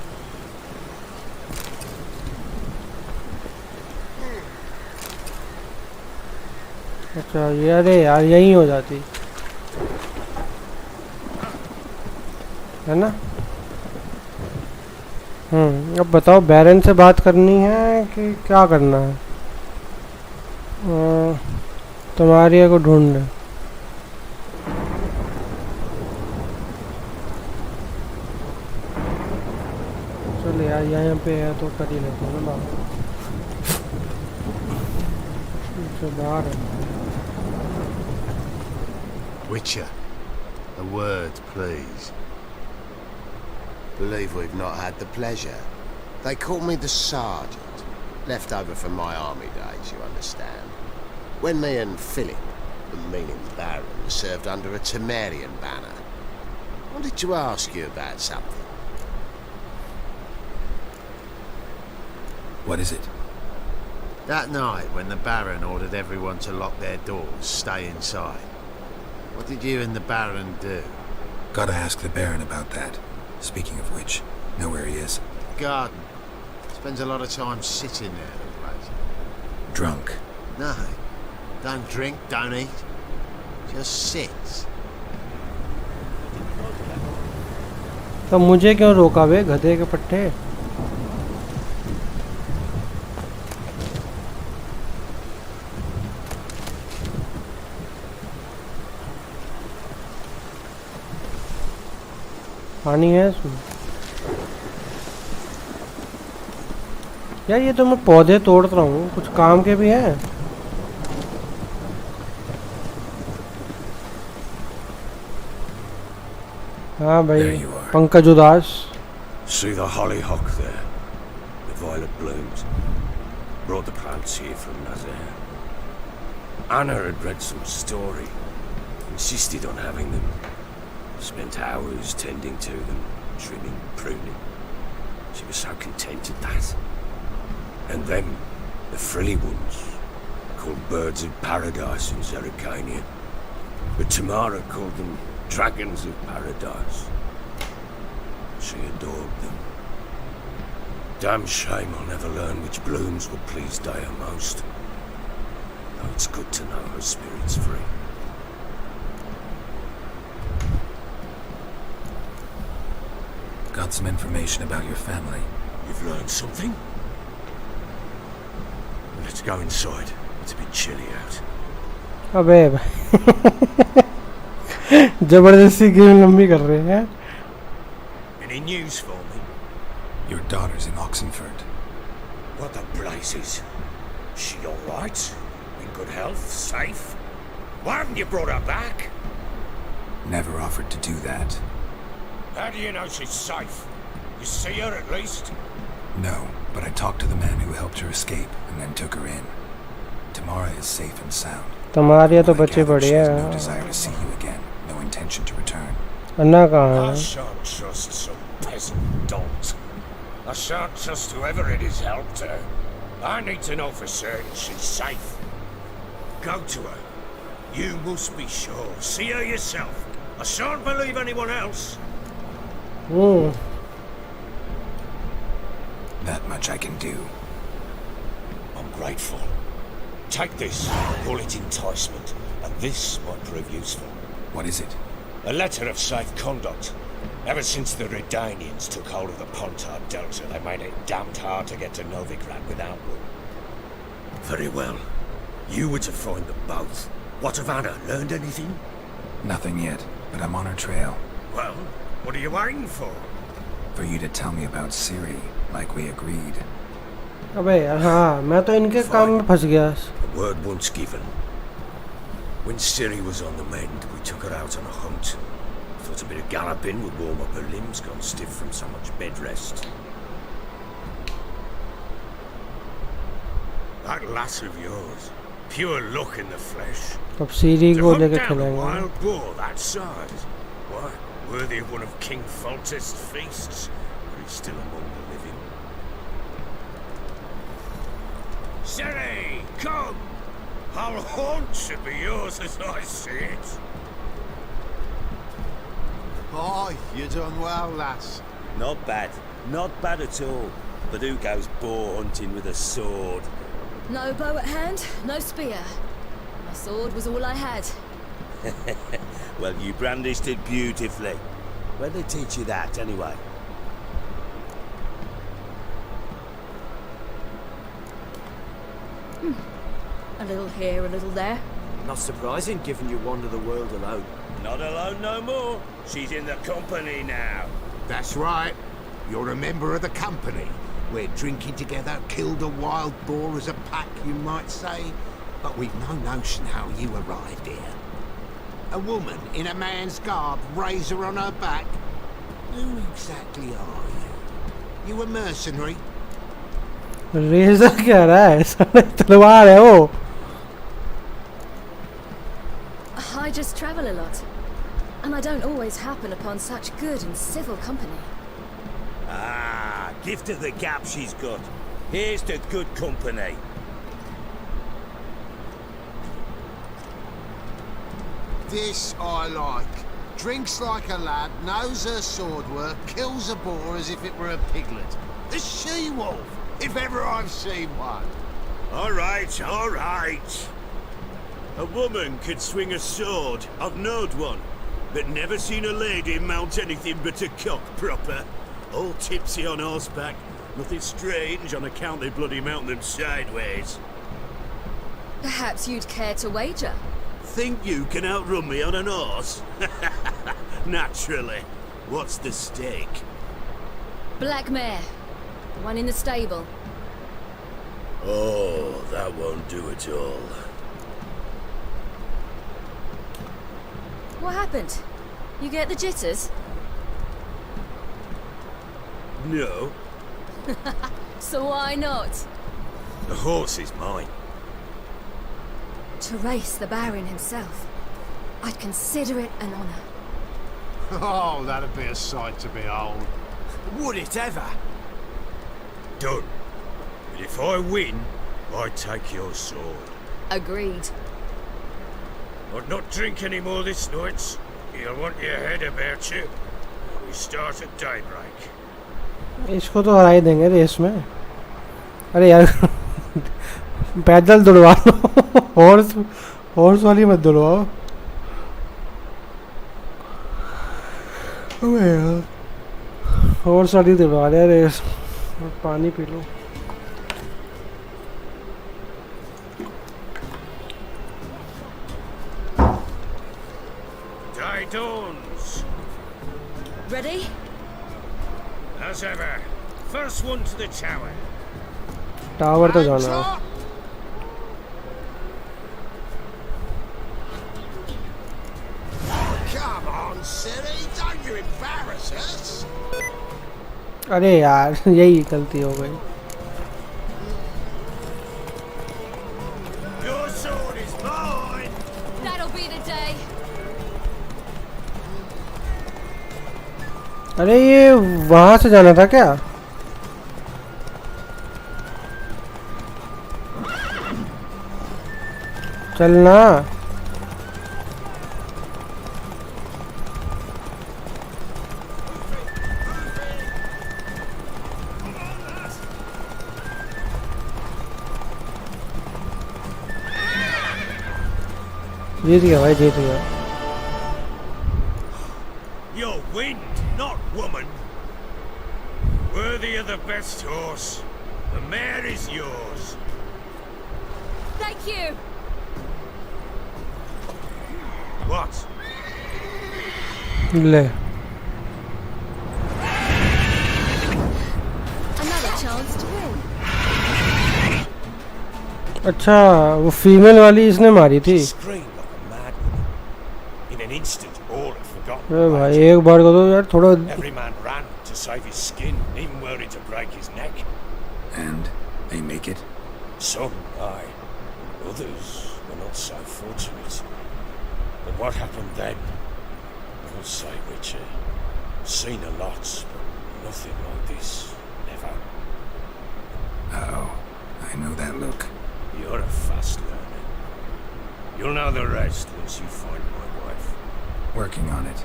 अच्छा ये अरे यार यही हो जाती है ना. अब बताओ बैरन से बात करनी है कि क्या करना है. तुम्हारी को ढूंढ. चल यार यहाँ पे है तो कर ही लेते हैं ना बात। तो बाहर है। Witcher, a word, please. Believe we've not had the pleasure. They call me the Sergeant. Left over from my army days, you understand. When me and Philip, the meaning Baron, served under a Temerian banner. Wanted to ask you about something. What is it? That night, when the Baron ordered everyone to lock their doors, stay inside. What did you and the Baron do? Gotta ask the Baron about that. Speaking of which, know where he is? Garden. Spends a lot of time sitting there, the place. Drunk. No. Don't drink, don't eat. Just sits. तो मुझे क्यों रोका बे गधे के पट्टे? पानी है इसमें? यार ये तो मैं पौधे तोड़ रहा हूँ, कुछ काम के भी हैं। हाँ भाई, पंकज उदास। See the hollyhock there? The violet blooms. Brought the plants here from Nazaire. Anna had read some story. Insisted on having them. Spent hours tending to them, trimming, pruning. She was so content at that. And them, the frilly ones, called birds of paradise in Zerrikania. But Tamara called them dragons of paradise. She adored them. Damn shame I'll never learn which blooms will please Daya most. Though it's good to know her spirit's free. Got some information about your family. You've learned something? Let's go inside. It's a bit chilly out. अबे जबरदस्ती game लंबी कर रहे हैं। Any news for me? Your daughter's in Oxenford. What the blazes? She all right? In good health? Safe? Why haven't you brought her back? Never offered to do that. How do you know she's safe? You see her at least? No, but I talked to the man who helped her escape and then took her in. Tamara is safe and sound. तुम्हारे तो I बच्चे gather बड़े she has हैं। no desire to see you again. No intention to return. अन्ना कहाँ I है? shan't trust some peasant dolt. I shan't trust whoever it is helped her. I need to know for certain she's safe. Go to her. You must be sure. See her yourself. I shan't believe anyone else. That much I can do. I'm grateful. Take this, call it enticement, and this might prove useful. What is it? A letter of safe conduct. Ever since the Redanians took hold of the Pontar Delta, they made it damned hard to get to Novigrad without one. Very well. You were to find them both. What of Anna? Learned anything? Nothing yet, but I'm on her trail. Well, what are you waiting for? For you to tell me about Ciri, like we agreed. अबे हाँ, मैं तो इनके काम में फंस गया। A word once given. When Ciri was on the mend, we took her out on a hunt. Thought a bit of galloping would warm up her limbs, gone stiff from so much bed rest. That lass of yours, pure luck in the flesh. अब सीरी To को hunt लेके down a खेलेंगे। wild boar that size, why, worthy of one of King Foltest's feasts, but he's still among the living. Ciri, come! Our haunt should be yours as I see it. Aye, you done well, lass. Not bad. Not bad at all. But who goes boar hunting with a sword? No bow at hand, no spear. My sword was all I had. Well, you brandished it beautifully. Where'd they teach you that, anyway? A little here, a little there. Not surprising, given you wander the world alone. Not alone no more. She's in the company now. That's right. You're a member of the company. We're drinking together, killed a wild boar as a pack, you might say. But we've no notion how you arrived here. A woman in a man's garb, razor on her back. Who exactly are you? You a mercenary? रेजर क्या रहा है? साले तलवार है वो. I just travel a lot. And I don't always happen upon such good and civil company. Ah, gift of the gab she's got. Here's to good company. This I like. Drinks like a lad, knows her sword work, kills a boar as if it were a piglet. The she-wolf, if ever I've seen one. All right. A woman could swing a sword. I've knowed one. But never seen a lady mount anything but a cock proper. All tipsy on horseback. Nothing strange on account they bloody mount them sideways. Perhaps you'd care to wager? Think you can outrun me on an horse? Naturally. What's the stake? Black mare. The one in the stable. Oh, that won't do at all. What happened? You get the jitters? No. So why not? The horse is mine. To race the Baron himself. I'd consider it an honor. Oh, that'd be a sight to behold. Would it ever? Done. But if I win, I take your sword. Agreed. I'd not drink any more this night. You'll want your head about you. We start at daybreak. इसको तो हरा ही देंगे race में. अरे यार पैदल दौड़वा लो. Horse वाली मत दौड़वाओ. अबे यार हॉर्स वाली दौड़वा रहे रेस. पानी P low. Day dawns. Ready? As ever. First one to the tower. Tower तो जाना है. Come on, silly, don't you embarrass us. अरे यार यही गलती हो गई. Your sword is mine. That'll be the day. अरे ये वहां से जाना था क्या? चलना. जीत गया भाई, जीत गया. You're wind, not woman. Worthy of the best horse. The mare is yours. Thank you. What? ले. Another chance to win. अच्छा वो फीमेल वाली इसने मारी थी. Screamed like a mad woman. In an instant, all had forgotten. अरे भाई एक बार को तो यार थोड़ा. Every man ran to save his skin, even worried to break his neck. And they make it? Some, aye. Others were not so fortunate. But what happened then? I'll say, Richard. Seen a lot, but nothing like this. Never. Uh-oh. I know that look. You're a fast learner. You'll know the rest once you find my wife. Working on it.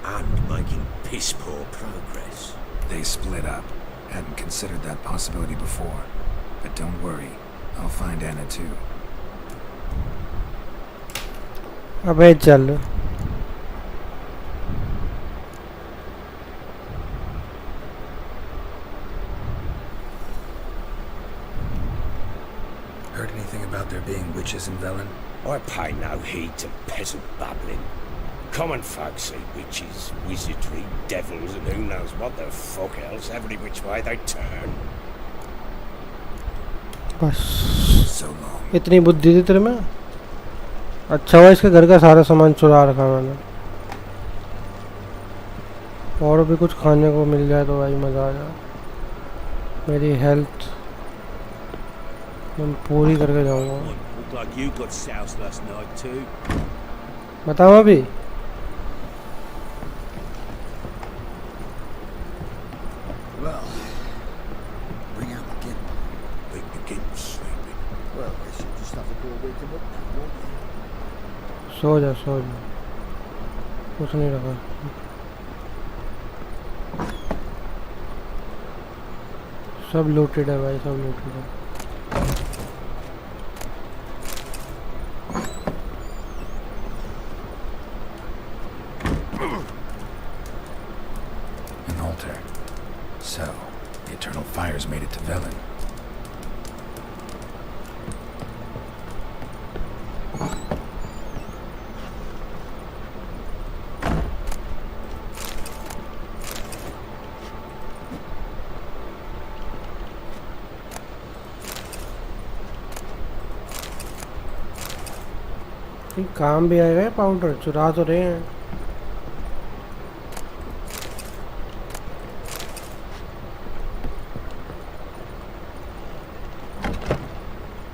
And making piss-poor progress. They split up. Hadn't considered that possibility before. But don't worry. I'll find Anna too. अबे चल. Heard anything about there being witches in Velen? I pay no heed to peasant babbling. Common folk say witches, wizardry, devils, and who knows what the fuck else, every which way they turn. बस So long. इतनी बुद्धि थी तेरे में। अच्छा हुआ इसके घर का सारा सामान चुरा रखा मैंने। और भी कुछ खाने को मिल जाए तो भाई मज़ा आ जाए। मेरी हेल्थ मैं पूरी करके जाऊंगा। Looked like you got soused last night too. बताओ अभी। Well, bring out the kid. Think the kid's sleeping. Well, they should just have to go wake him up now, won't they? सो जा कुछ नहीं रखा। सब लूटेड है भाई, सब लूटेड है। An altar. So, the Eternal Fires made it to Velen. काम भी आएगा पाउडर, चुरा तो रहे हैं।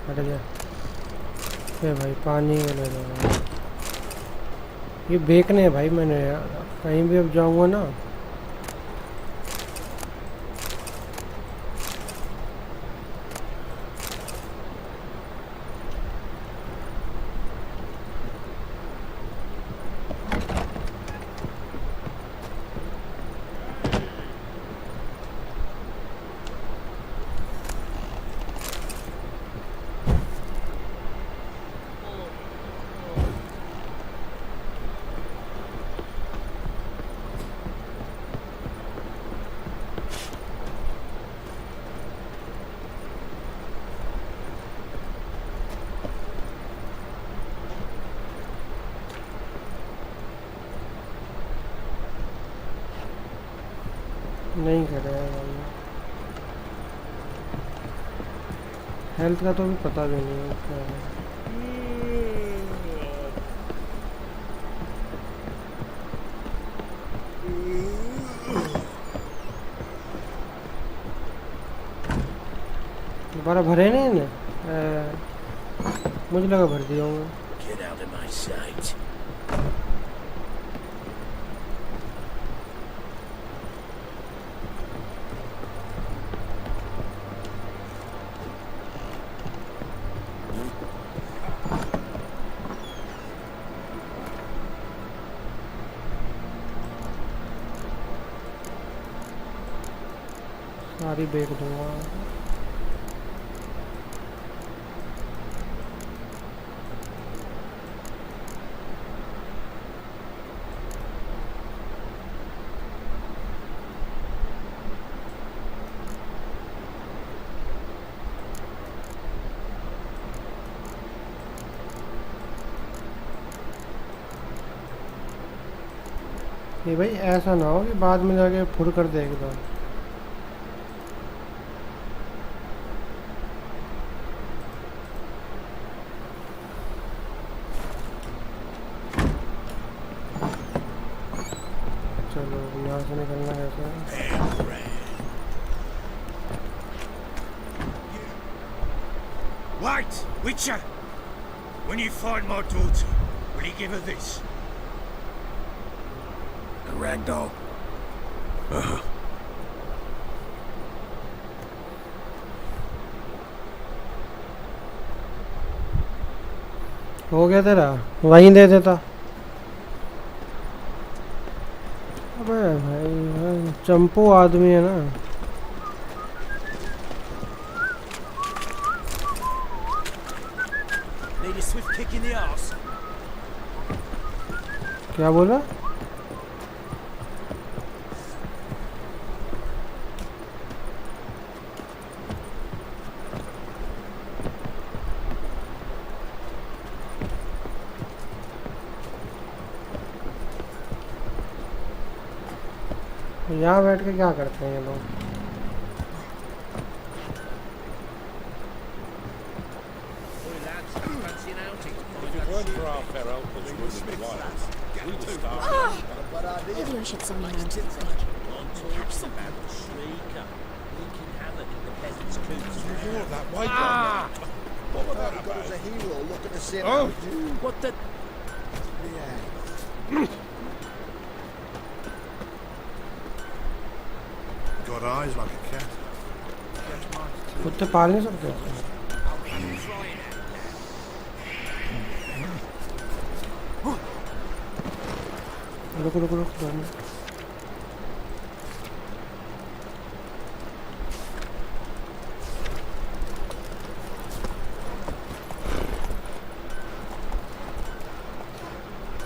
हट गया। ये भाई पानी में ले रहा है। ये बेचने है भाई, मैंने कहीं भी अब जाऊंगा ना नहीं कर रहा है भाई। हेल्थ का तो भी पता भी नहीं है क्या है। दोबारा भरे नहीं इन्हें? मुझे लगा भर दिया होंगे। Get out of my sight. सारी बेच दूंगा। ये भाई ऐसा ना हो कि बाद में जाके फुर कर दे एकदम। चलो यहाँ से निकलना कैसे? Wait, Witcher! When you find my daughter, will you give her this? A ragdoll. हो गया तेरा, वहीं दे देता। अबे भाई चंपू आदमी है ना। Need a swift kick in the arse. क्या बोला? यहाँ बैठ के क्या करते हैं ये लोग? Maybe I should send me round to the lake. Catch something. What about God as a hero looking to see Oh, what the? Got eyes like a cat. कुत्ते पाल नहीं सकते? रुक रुक रुक 2 minute.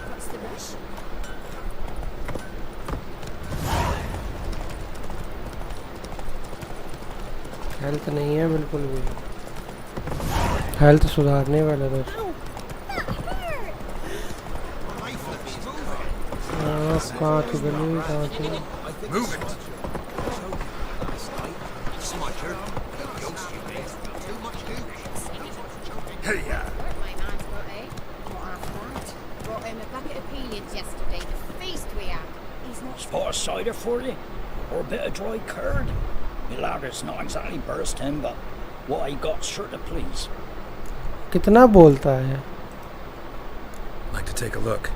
What's the rush? Health नहीं है बिल्कुल भी। हेल्थ सुधारने वाला बस। कहाँ थी गली, कहाँ थी? Move it! Hey, My man's got it. What after that? Brought him a bucket of peelings yesterday. The feast we had. He's not Spot of cider for you? Or a bit of dry curd? My lad, it's not exactly burst him, but what I got's sure to please. कितना बोलता है? Like to take a look.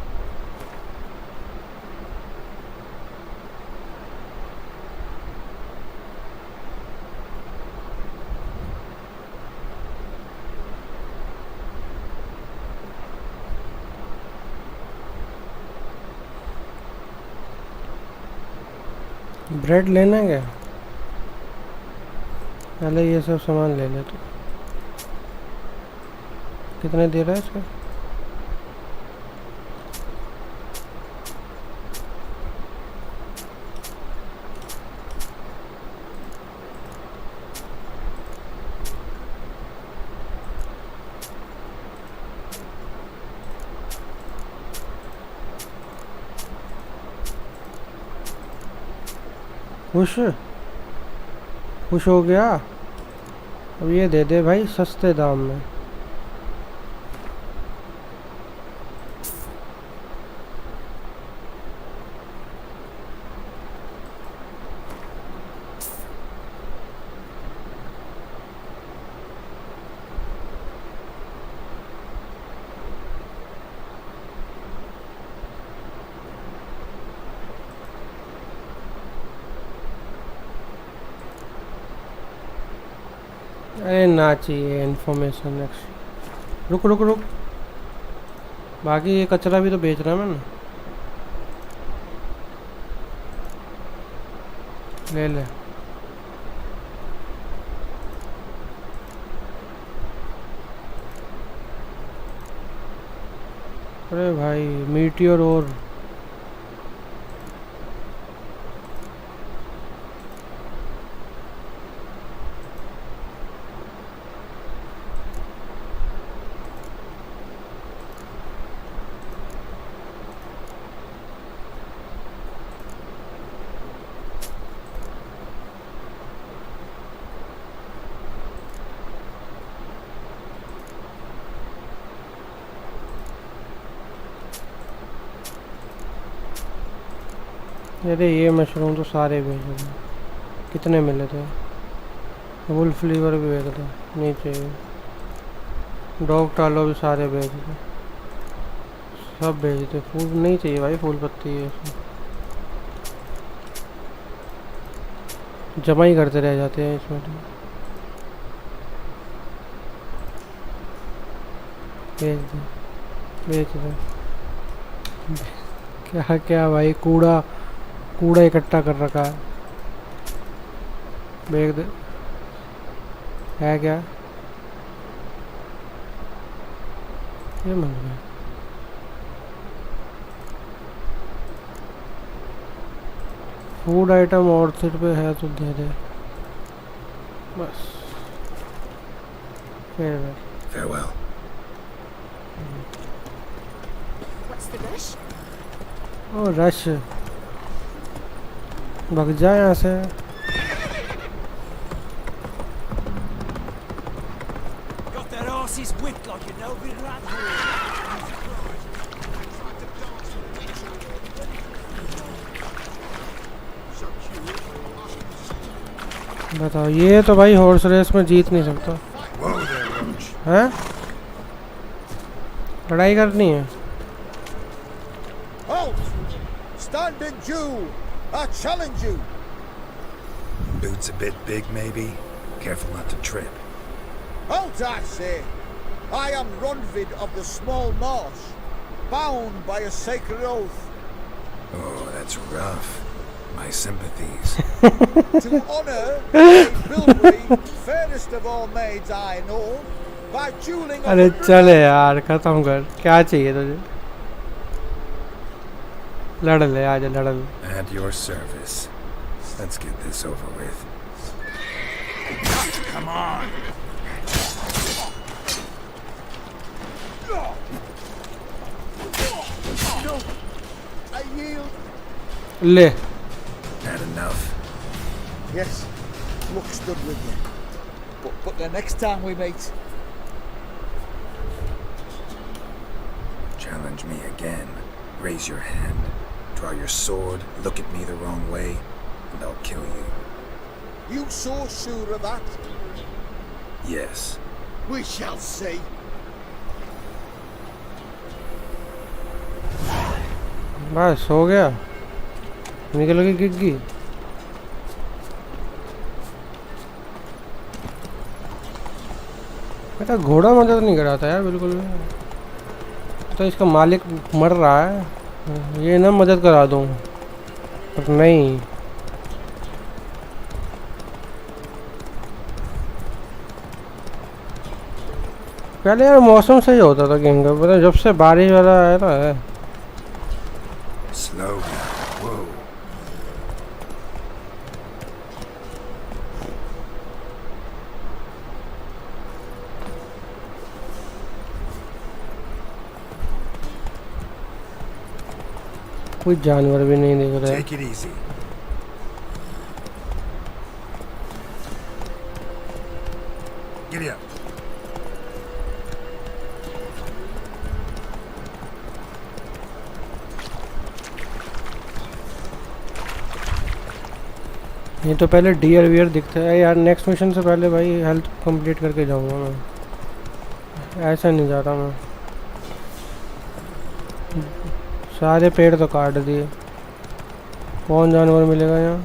Bread लेना है क्या? पहले ये सब सामान ले ले। तो कितने दे रहा है इसका? खुश खुश हो गया? अब ये दे दे भाई सस्ते दाम में। अरे ना चाहिए इन्फॉर्मेशन एक्स। रुक रुक रुक, बाकी ये कचरा भी तो बेच रहा है मैं ना। ले ले। अरे भाई मीटियोर और अरे ये मशरूम तो सारे बेच दो। कितने मिले थे? वुल्फ लीवर भी बेच दो, नहीं चाहिए। डॉग टालो भी सारे बेच दो, सब बेच दो। फूल नहीं चाहिए भाई, फूल पत्ती ये सब जमा ही करते रह जाते हैं इसमें तो। बेच दो बेच दो। क्या क्या भाई, कूड़ा कूड़ा इकट्ठा कर रखा है। बेच दे है क्या? ये मन में फूड आइटम और सिर पे है तो दे दे बस। Farewell. What's the rush? ओ रश भाग जा यहाँ से। Got their asses whipped like an elven rat. बताओ, ये तो भाई हॉर्स रेस में जीत नहीं सकता हैं? लड़ाई करनी है। Halt! Standing Jew! I challenge you! Boots a bit big, maybe? Careful not to trip. Halt, I say! I am Ronvid of the Small Marsh, bound by a sacred oath. Oh, that's rough. My sympathies. To honor Maid Bilberry, fairest of all maids I know, by dueling अरे चले यार, खत्म कर। क्या चाहिए तुझे? लड़ ले, आजा लड़ ले। At your service. Let's get this over with. Come on! No! I yield. ले। Had enough. Yes, luck stood with you. But the next time we meet, Challenge me again. Raise your hand. Draw your sword. Look at me the wrong way, and I'll kill you. you so sure of that? Yes. We shall see. बस हो गया। निकल गई गिग्गी। बेटा घोड़ा मदद नहीं कराता यार बिल्कुल भी। तो इसका मालिक मर रहा है, ये ना मदद करा दूँ, पर नहीं। पहले यार मौसम सही होता था गेम का, पता जब से बारिश वाला आया ना है। Slow. Whoa. कोई जानवर भी नहीं दिख रहा है। Take it easy. Giddy up. ये तो पहले डियर वियर दिखता है यार। नेक्स्ट मिशन से पहले भाई हेल्थ कंप्लीट करके जाऊंगा मैं, ऐसा नहीं जाता मैं। सारे पेड़ तो काट दिए, कौन जानवर मिलेगा यहाँ?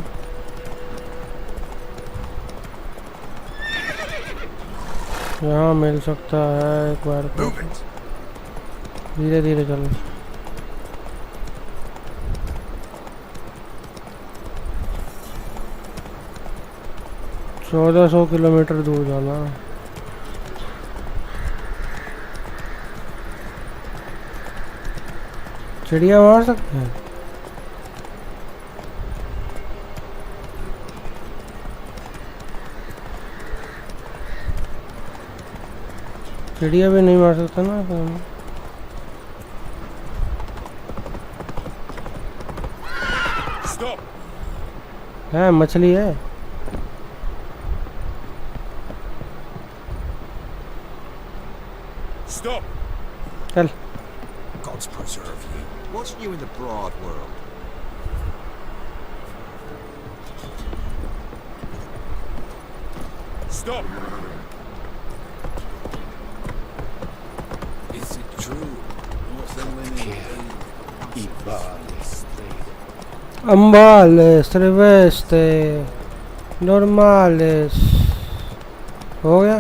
यहाँ मिल सकता है एक बार। धीरे धीरे चलो। चौदह 100 किलोमीटर दूर जाना। चिड़िया मार सकते हैं? चिड़िया भी नहीं मार सकता ना तो। है मछली है। Stop! चल। Gods preserve you. What's new in the broad world? Stop! Is it true? What's the winning? Ambales, Treveste, Normales। हो गया?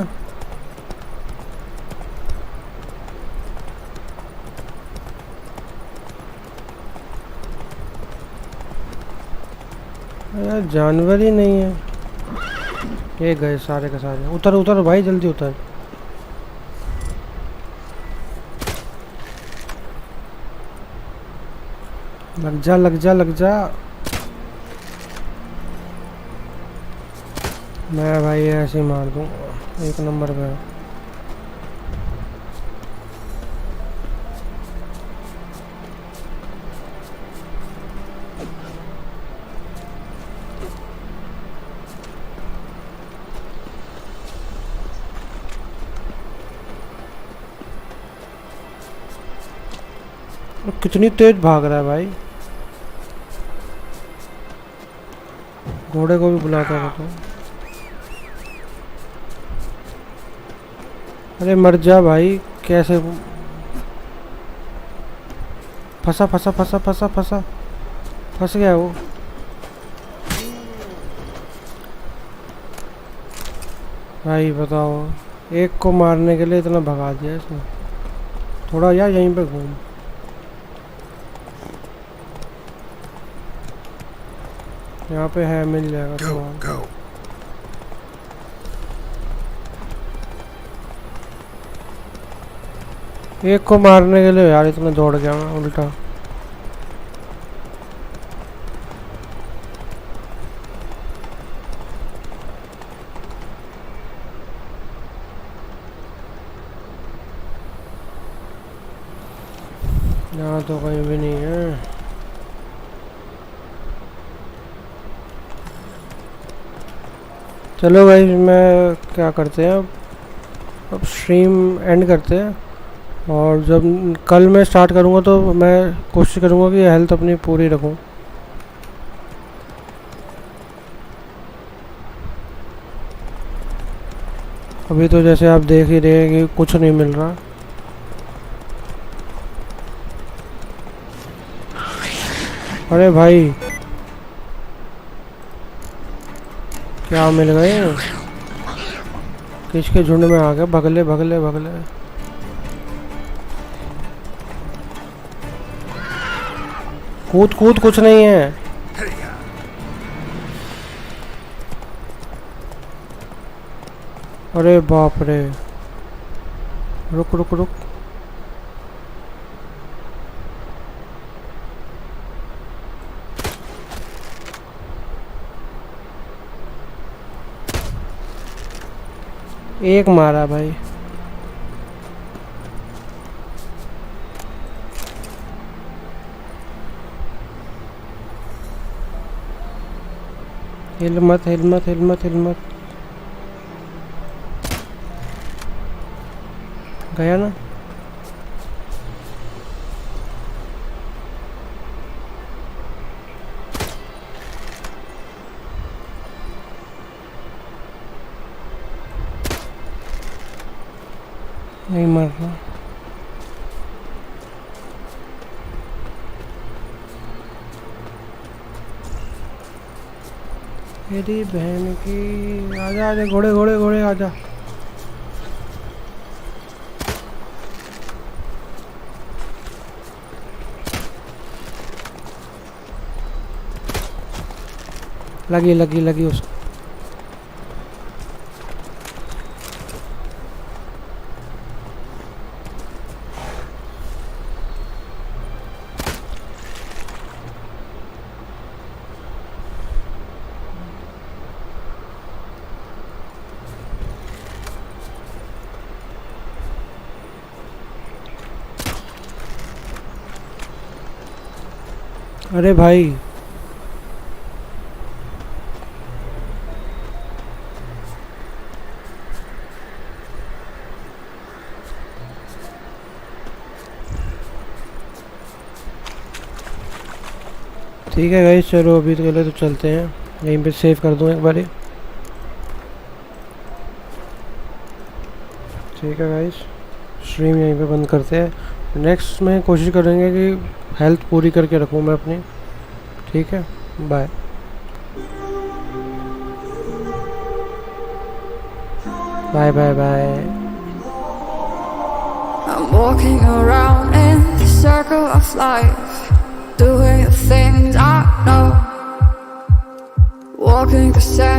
यार जानवर ही नहीं है। ये गए सारे के सारे। उतर उतर भाई, जल्दी उतर। लग जा लग जा लग जा। मैं भाई ऐसे ही मार दूँ, एक नंबर पे। कितनी तेज भाग रहा है भाई। घोड़े को भी बुलाता था तो। अरे मर जा भाई, कैसे फंसा फंसा फंसा फंसा फंसा फंस गया वो। भाई बताओ, एक को मारने के लिए इतना भगा दिया इसने। थोड़ा यार यहीं पे घूम। यहाँ पे है, मिल जाएगा सामान। एक को मारने के लिए यार इतना दौड़ गया मैं उल्टा। यहाँ तो कहीं भी नहीं है। चलो भाई, मैं क्या करते हैं अब स्ट्रीम एंड करते हैं। और जब कल मैं स्टार्ट करूँगा तो मैं कोशिश करूँगा कि हेल्थ अपनी पूरी रखूँ। अभी तो जैसे आप देख ही रहे हैं कि कुछ नहीं मिल रहा। अरे भाई क्या मिल गए, किसके झुंड में आ गए। भगले भगले भगले। कूद कूद, कुछ नहीं है। अरे बाप रे, रुक रुक रुक। एक मारा भाई। हिल मत हिल मत हिल मत हिल मत। गया ना। नहीं मर रहा। मेरी बहन की, आजा आजा घोड़े घोड़े घोड़े आजा। लगी लगी लगी उसको। अरे भाई ठीक है गाइस, चलो अभी के लिए तो चलते हैं। यहीं पे सेव कर दूँ एक बारी। ठीक है गाइस, स्ट्रीम यहीं पे बंद करते हैं। नेक्स्ट में कोशिश करेंगे कि हेल्थ पूरी करके रखूँ मैं अपनी। ठीक है, bye. Bye bye bye. I'm walking around in the circle of life, doing the things I know, walking the same